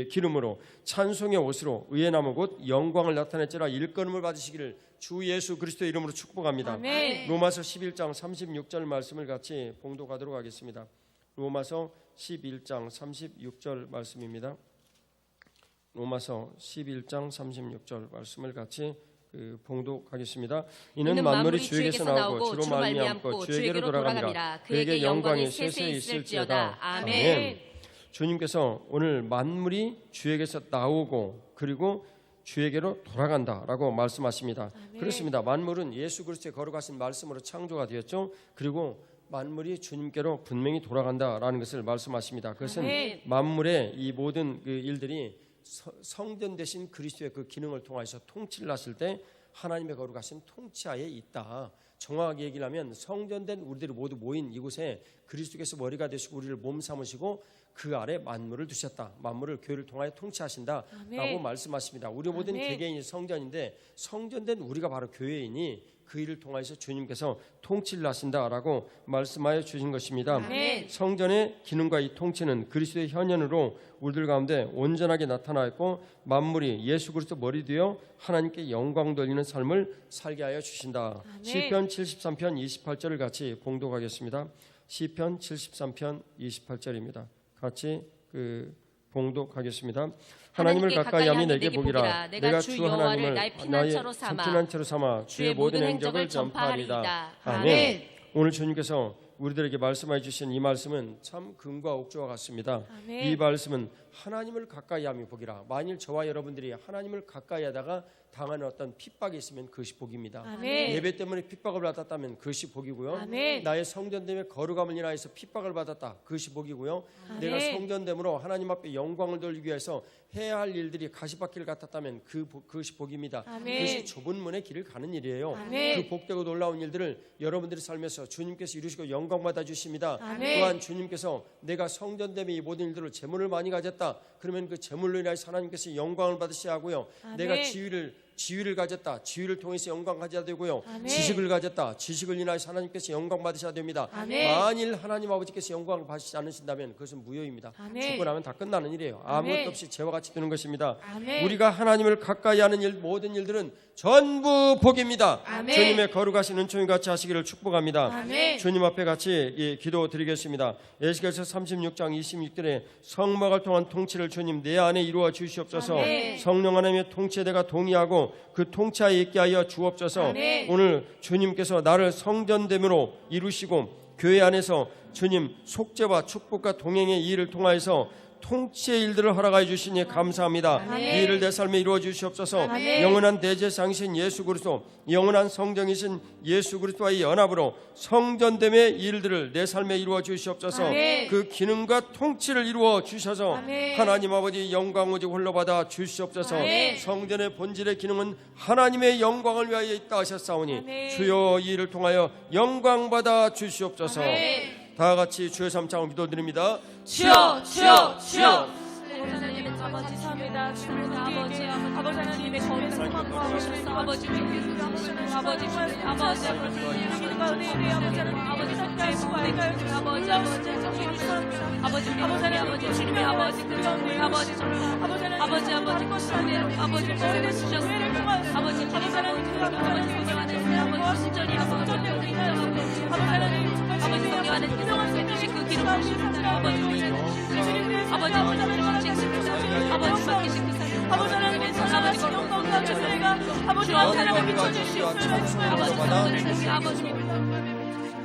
기름으로 찬송의 옷으로 의의 나무 곧 영광을 나타낼지라 일컬음을 받으시기를 주 예수 그리스도의 이름으로 축복합니다. 아멘. 로마서 11장 36절 말씀을 같이 봉독하도록 하겠습니다. 로마서 11장 36절 말씀입니다. 로마서 11장 36절 말씀을 같이 봉독하겠습니다. 이는 만물이 주에게서 나오고 주로 말미암고 주에게로 돌아갑니다. 그에게 영광이 세세 있을지어다. 아멘. 주님께서 오늘 만물이 주에게서 나오고 그리고 주에게로 돌아간다라고 말씀하십니다. 아멘. 그렇습니다. 만물은 예수 그리스도의 거룩하신 말씀으로 창조가 되었죠. 그리고 만물이 주님께로 분명히 돌아간다라는 것을 말씀하십니다. 그것은 아멘. 만물의 이 모든 일들이 성전 되신 그리스도의 그 기능을 통해서 통치를 하실 때 하나님의 거룩하신 통치하에 있다. 정확하게 얘기를 하면 성전된 우리들이 모두 모인 이곳에 그리스도께서 머리가 되시고 우리를 몸 삼으시고 그 아래 만물을 두셨다. 만물을 교회를 통하여 통치하신다라고 아멘. 말씀하십니다. 우리 모든 아멘. 개개인이 성전인데 성전된 우리가 바로 교회이니 그 일을 통해서 주님께서 통치를 하신다라고 말씀하여 주신 것입니다. 아멘. 성전의 기능과 이 통치는 그리스도의 현현으로 우리들 가운데 온전하게 나타나 있고 만물이 예수 그리스도 머리 되어 하나님께 영광 돌리는 삶을 살게 하여 주신다. 아멘. 시편 73편 28절을 같이 봉독하겠습니다. 시편 73편 28절입니다. 같이 봉독하겠습니다. 하나님을 가까이 하면 내게 복이라. 내가 주 하나님을 나의 피난처로 삼아 주의 모든 행적을 전파하리이다. 아멘. 오늘 주님께서 우리들에게 말씀해 주신 이 말씀은 참 금과 옥조와 같습니다. 아멘. 이 말씀은 하나님을 가까이 하면 복이라. 만일 저와 여러분들이 하나님을 가까이 하다가 당하는 어떤 핍박이 있으면 그것이 복입니다. 아멘. 예배 때문에 핍박을 받았다면 그것이 복이고요. 아멘. 나의 성전 때문에 거룩함을 인하여서 핍박을 받았다. 그것이 복이고요. 아멘. 내가 성전됨으로 하나님 앞에 영광을 돌리기 위해서 해야 할 일들이 가시밭길 같았다면 그것이 복입니다. 아멘. 그것이 좁은 문의 길을 가는 일이에요. 아멘. 그 복되고 놀라운 일들을 여러분들이 살면서 주님께서 이루시고 영광 받아 주십니다. 아멘. 또한 주님께서 내가 성전됨에 이 모든 일들을 재물을 많이 가졌다. 그러면 그 재물로 인하여 하나님께서 영광을 받으셔야 하고요. 아멘. 내가 지위를 지위를 가졌다. 지위를 통해서 영광 가져야 되고요. 아멘. 지식을 가졌다. 지식을 인하여서 하나님께서 영광 받으셔야 됩니다. 아멘. 만일 하나님 아버지께서 영광을 받으시지 않으신다면 그것은 무효입니다. 아멘. 죽고 나면 다 끝나는 일이에요. 아멘. 아무것도 없이 죄와 같이 되는 것입니다. 아멘. 우리가 하나님을 가까이 하는 일, 모든 일들은 전부 복입니다. 아멘. 주님의 거룩하신 은총이 같이 하시기를 축복합니다. 아멘. 주님 앞에 같이 기도 드리겠습니다. 에스겔서 36장 26절에 성막을 통한 통치를 주님 내 안에 이루어 주시옵소서. 아멘. 성령 하나님의 통치에 내가 동의하고 그 통치하에 있게 하여 주옵소서. 아멘. 오늘 주님께서 나를 성전됨으로 이루시고 교회 안에서 주님 속죄와 축복과 동행의 일을 통하여서 통치의 일들을 허락하여 주시니 감사합니다. 아멘. 이 일을 내 삶에 이루어 주시옵소서. 아멘. 영원한 대제사장이신 예수 그리스도, 영원한 성령이신 예수 그리스도와의 연합으로 성전됨의 일들을 내 삶에 이루어 주시옵소서. 아멘. 그 기능과 통치를 이루어 주셔서 아멘. 하나님 아버지 영광 오직 홀로 받아 주시옵소서. 아멘. 성전의 본질의 기능은 하나님의 영광을 위하여 있다 하셨사오니 아멘. 주여 이 일을 통하여 영광 받아 주시옵소서. 아멘. 다 같이 주의 삼창을 기도드립니다. 주여 주여 주여 하나님의 아버지 삼위다 주님 아버지 아버지 하나님의 거룩한 소망과 아버지 아버지 아버지 아버지 주님과 은혜에 대해 아버지 하나님 아버지 성자의 수고하니까 아버지 아버지 아버지 하나님 아버지 주님의 아버지 그 정도의 아버지 아버지 아버지 그대로 아버지 머리를 주셨습니다. 아버지 하나님 아버지 성령 안에 아버지 순전히 아버지 아버지 성령 안에 기성을 주신 그 기름 부으십니다. 아버지 아버지 아버지 맡기신 그 사랑 아버지 하나님의 아버지 영광과 존재가 아버지 하나님을 비춰주시옵소서. 아버지 아버지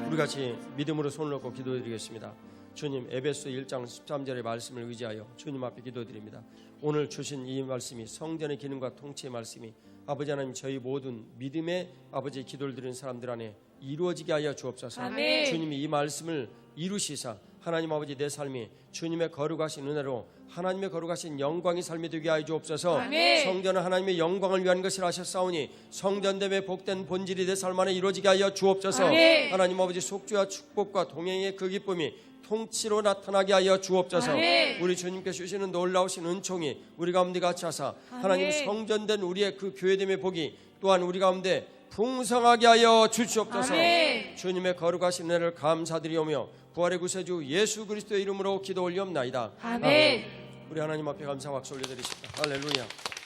우리 같이 믿음으로 손을 놓고 기도드리겠습니다. 주님, 에베소 1장 13절의 말씀을 의지하여 주님 앞에 기도드립니다. 오늘 주신 이 말씀이 성전의 기능과 통치의 말씀이 아버지 하나님 저희 모든 믿음의 아버지 기도를 드리는 사람들 안에 이루어지게 하여 주옵소서. 아멘. 주님이 이 말씀을 이루시사 하나님 아버지 내 삶이 주님의 거룩하신 은혜로 하나님의 거룩하신 영광이 삶이 되게 하여 주옵소서. 아멘. 성전은 하나님의 영광을 위한 것이라 하셨사오니 성전됨의 복된 본질이 내 삶 안에 이루어지게 하여 주옵소서. 아멘. 하나님 아버지 속죄와 축복과 동행의 그 기쁨이 통치로 나타나게 하여 주옵소서. 아멘. 우리 주님께서 주시는 놀라우신 은총이 우리 가운데 같이 하사 하나님 아멘. 성전된 우리의 그 교회됨의 복이 또한 우리 가운데 풍성하게 하여 주시옵소서. 아멘. 주님의 거룩하신 은혜를 감사드리오며 부활의 구세주 예수 그리스도의 이름으로 기도 올리옵나이다. 아멘. 우리 하나님 앞에 감사 박수 올려드리십니다. 할렐루야.